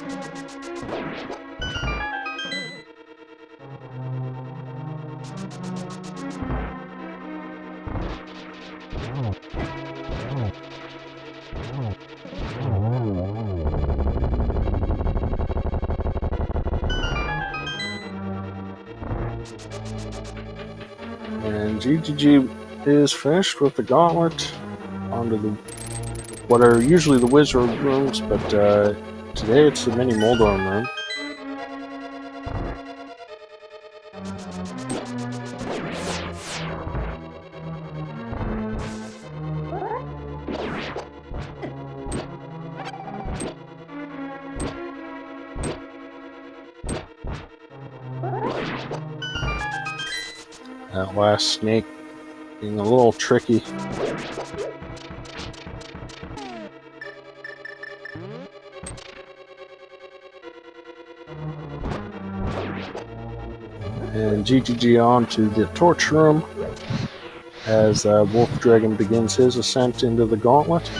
And GGG is finished with the gauntlet onto what are usually the wizard rooms, but today it's the mini Moldorm room. That last snake being a little tricky. And GGG on to the torch room as Wolf Dragon begins his ascent into the gauntlet.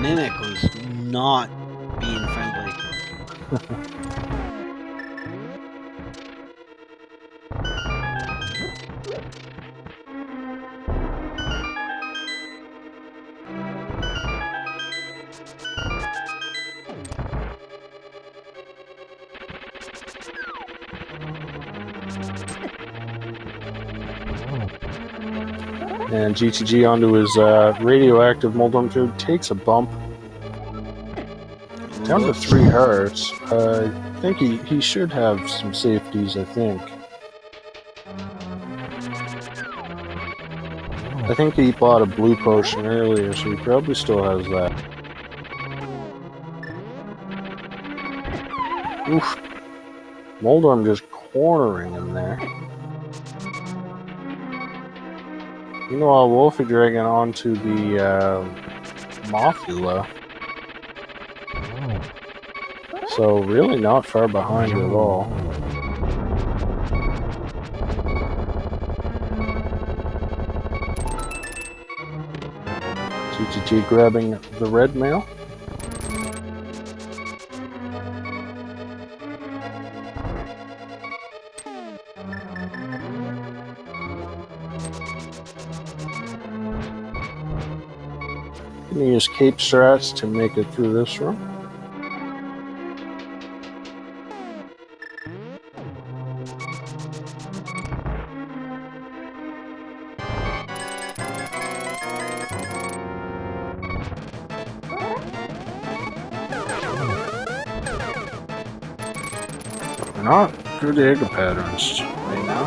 Mimic was not being friendly. And GTG onto his radioactive Moldorm Food takes a bump. Down to 3 hearts. I think he should have some safeties, I think. I think he bought a blue potion earlier, so he probably still has that. Oof. Moldorm just cornering him there. Meanwhile, Wolfie Dragon onto the Mothula. So really not far behind at all. GGG grabbing the red mail. Gonna use Cape Strats to make it through this room. Not good egg patterns right now.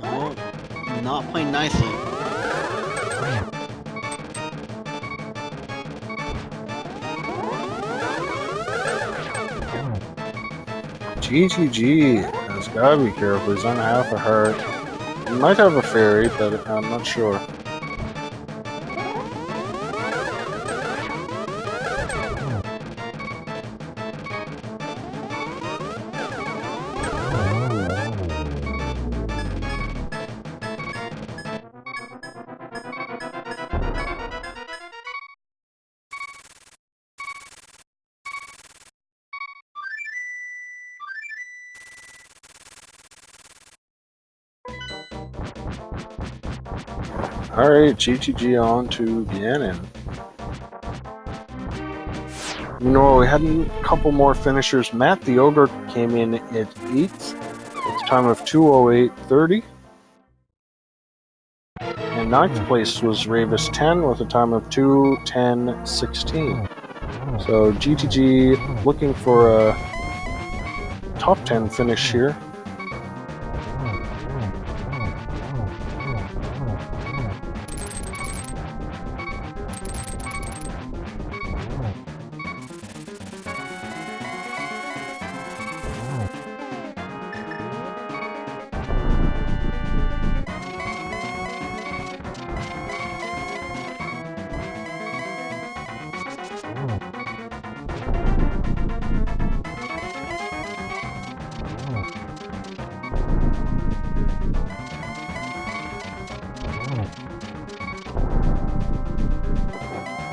Oh, not playing nicely. GGG has gotta be careful. He's on half a heart. He might have a fairy, but I'm not sure. Alright, GGG on to Ganon. You know, we had a couple more finishers. Matt the Ogre came in at 8th with a time of 2:08:30. And 9th place was Ravis 10 with a time of 2:10:16. So GTG looking for a top 10 finish here.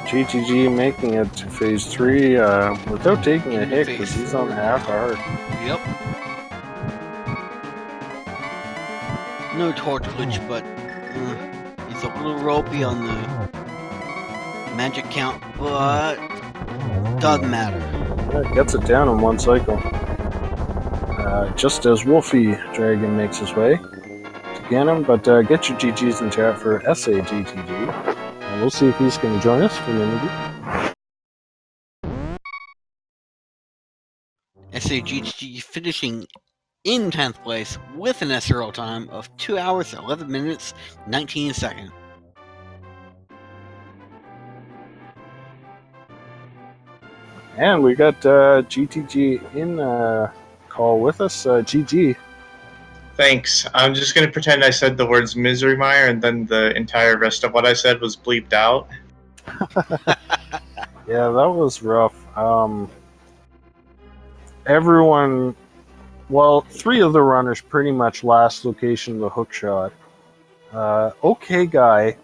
GTG making it to phase 3 without taking a hit because he's on half hard. Yep. No torch glitch, but it's a little ropey on the magic count, but doesn't matter. It gets it down in one cycle. Just as Wolfie Dragon makes his way to Ganon, but get your GGs in chat for SAGTG, and we'll see if he's going to join us for an interview. SAGTG finishing in 10th place with an SRL time of 2 hours, 11 minutes, 19 seconds. And we got GTG in call with us. GG. Thanks. I'm just going to pretend I said the words Misery Mire and then the entire rest of what I said was bleeped out. Yeah, that was rough. Everyone, well, 3 of the runners pretty much last location of the hookshot. OK Guy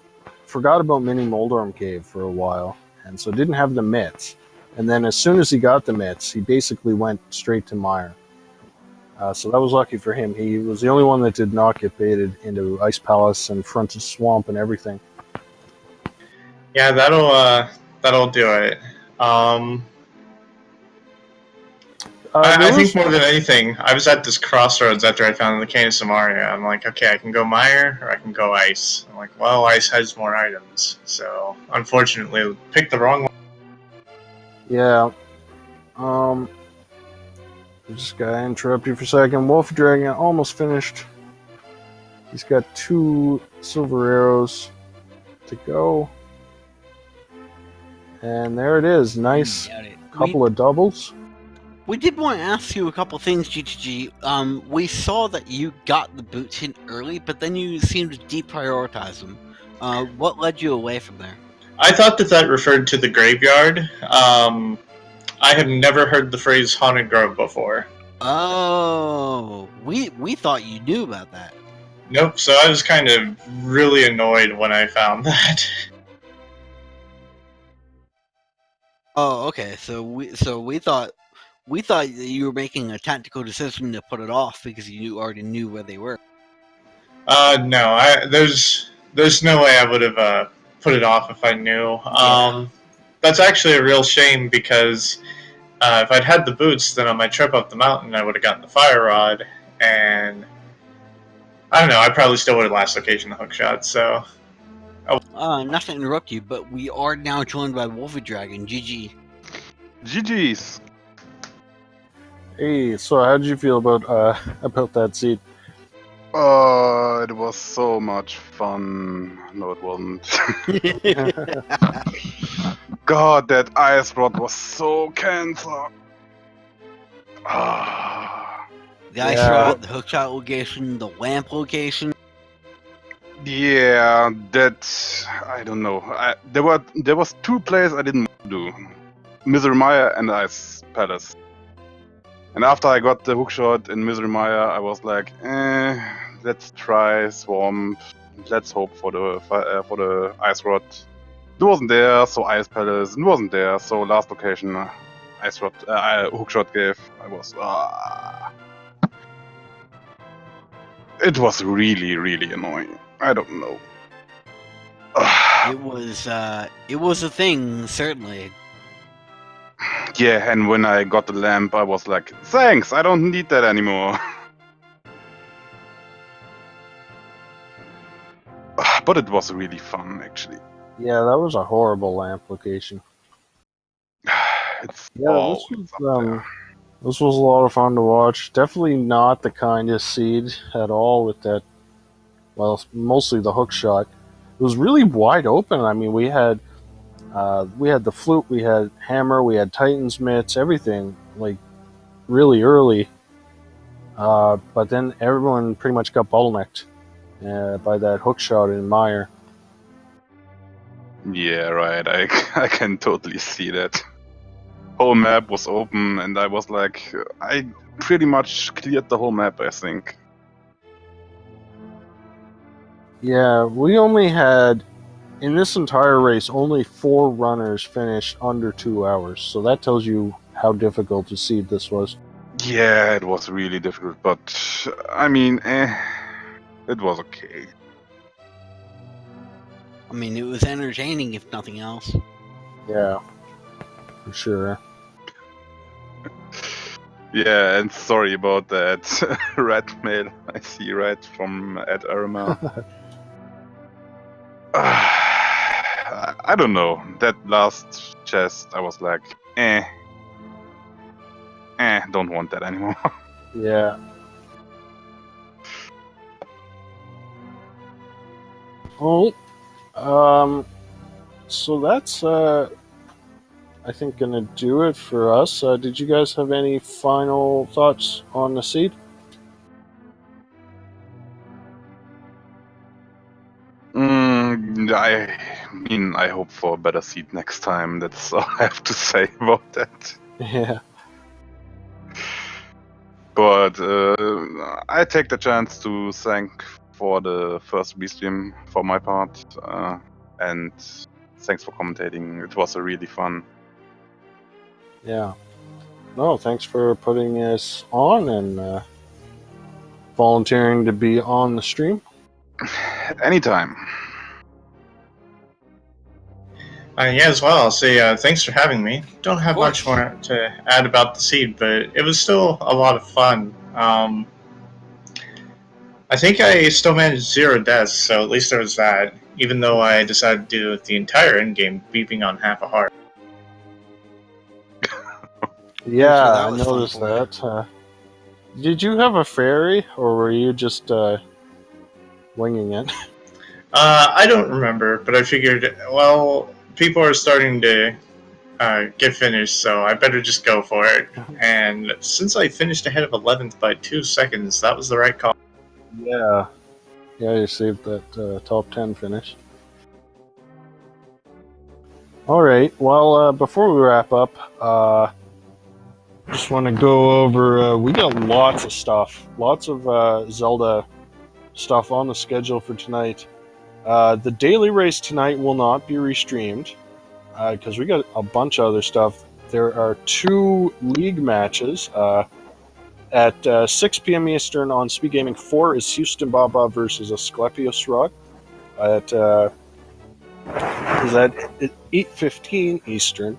forgot about Mini Moldorm Cave for a while, and so didn't have the mitts. And then as soon as he got the mitts, he basically went straight to Mire. So that was lucky for him. He was the only one that did not get baited into Ice Palace and Fronted Swamp and everything. Yeah, that'll do it. I think more than anything, I was at this crossroads after I found the Cane of Samaria. I'm like, okay, I can go Mire or I can go Ice. I'm like, well, Ice has more items, so unfortunately, picked the wrong one. Yeah. I just gotta interrupt you for a second. Wolf Dragon almost finished. He's got 2 silver arrows to go. And there it is. Nice couple of doubles. We did want to ask you a couple things, GTG. We saw that you got the boots in early, but then you seemed to deprioritize them. What led you away from there? I thought that referred to the graveyard. I had never heard the phrase Haunted Grove before. Oh, we thought you knew about that. Nope, so I was kind of really annoyed when I found that. Oh, okay. So we thought that you were making a tactical decision to put it off because you already knew where they were. No, there's no way I would have put it off if I knew. Yeah. That's actually a real shame because if I'd had the boots, then on my trip up the mountain, I would have gotten the fire rod, and I don't know. I probably still would have last location the hookshot. So. Not to interrupt you, but we are now joined by Wolfie Dragon. GG. GG's. Hey, so how did you feel about that seed? It was so much fun. No, it wasn't. God, that ice rod was so cancer. The ice rod, the hookshot location, the lamp location. Yeah, that I don't know. There was 2 plays I didn't do, Misery Mire and Ice Palace. And after I got the hookshot in Misery Mire, I was like, let's try Swamp. Let's hope for the Ice Rod. It wasn't there, so Ice Palace. It wasn't there, so last location, Ice Rod, hookshot gave. I was. It was really, really annoying. I don't know. It was a thing, certainly. Yeah, and when I got the lamp, I was like, thanks, I don't need that anymore. But it was really fun, actually. Yeah, that was a horrible lamp location. It's this was a lot of fun to watch. Definitely not the kindest seed at all with that. Well, mostly the hook shot. It was really wide open. I mean, we had the flute, we had hammer, we had Titan's mitts, everything like really early. But then everyone pretty much got bottlenecked by that hook shot in Mire. Yeah, right. I can totally see that. Whole map was open, and I was like, I pretty much cleared the whole map, I think. Yeah, we only had, in this entire race, only 4 runners finished under 2 hours. So that tells you how difficult to seed this was. Yeah, it was really difficult, but I mean, It was okay. I mean, it was entertaining, if nothing else. Yeah, for sure. Yeah, and sorry about that red mail I see right from Ed Irma. I don't know. That last chest, I was like, don't want that anymore. Yeah. Well, so that's I think gonna do it for us. Did you guys have any final thoughts on the seed? I mean, I hope for a better seat next time. That's all I have to say about that. Yeah. But I take the chance to thank for the first restream for my part, and thanks for commentating. It was really fun. Yeah. No, thanks for putting us on and volunteering to be on the stream. Anytime. Yeah, as well. I'll say thanks for having me. Don't have much course. more to add about the seed, but it was still a lot of fun. I think I still managed 0 deaths, so at least there was that, even though I decided to do the entire endgame beeping on half a heart. Yeah, that I was fun noticed for you. that. Did you have a fairy, or were you just winging it? I don't remember, but I figured, well, people are starting to get finished, so I better just go for it. And since I finished ahead of 11th by 2 seconds, that was the right call. Yeah. Yeah, you saved that top 10 finish. All right. Well, before we wrap up, just want to go over. We got lots of stuff, lots of Zelda stuff on the schedule for tonight. The daily race tonight will not be restreamed because we got a bunch of other stuff. There are 2 league matches. At 6 p.m. Eastern on Speed Gaming, 4 is Houston Baba versus Asclepios Rock. Is at 8:15 Eastern.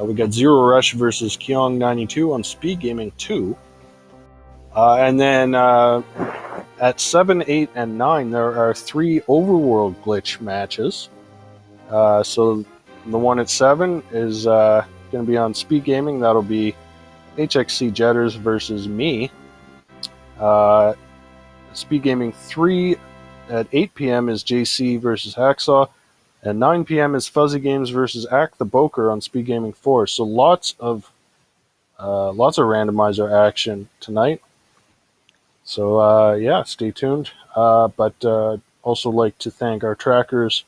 We got Zero Rush versus Kyong 92 on Speed Gaming 2. And then at 7, 8, and 9, there are 3 Overworld Glitch matches. So the one at 7 is going to be on Speed Gaming. That'll be HXC Jetters versus me. Speed Gaming 3 at 8 p.m. is JC versus Hacksaw. At 9 p.m. is Fuzzy Games versus Act the Boker on Speed Gaming 4. So lots of randomizer action tonight. So yeah, stay tuned. But also like to thank our trackers,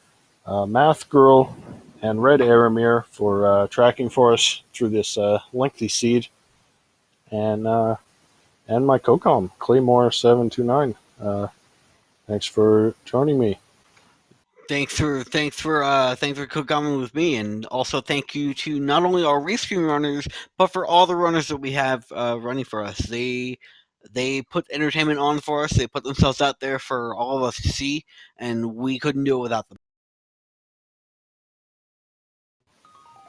Math Girl and Red Aramir for tracking for us through this lengthy seed, and my co-com Claymore729. Thanks for joining me. Thanks for co-commenting with me, and also thank you to not only our restream runners, but for all the runners that we have running for us. They put entertainment on for us. They put themselves out there for all of us to see, and we couldn't do it without them.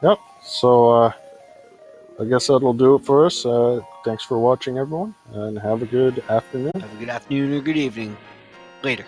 Yep. So I guess that'll do it for us. Thanks for watching, everyone, and have a good afternoon. Have a good afternoon or good evening. Later.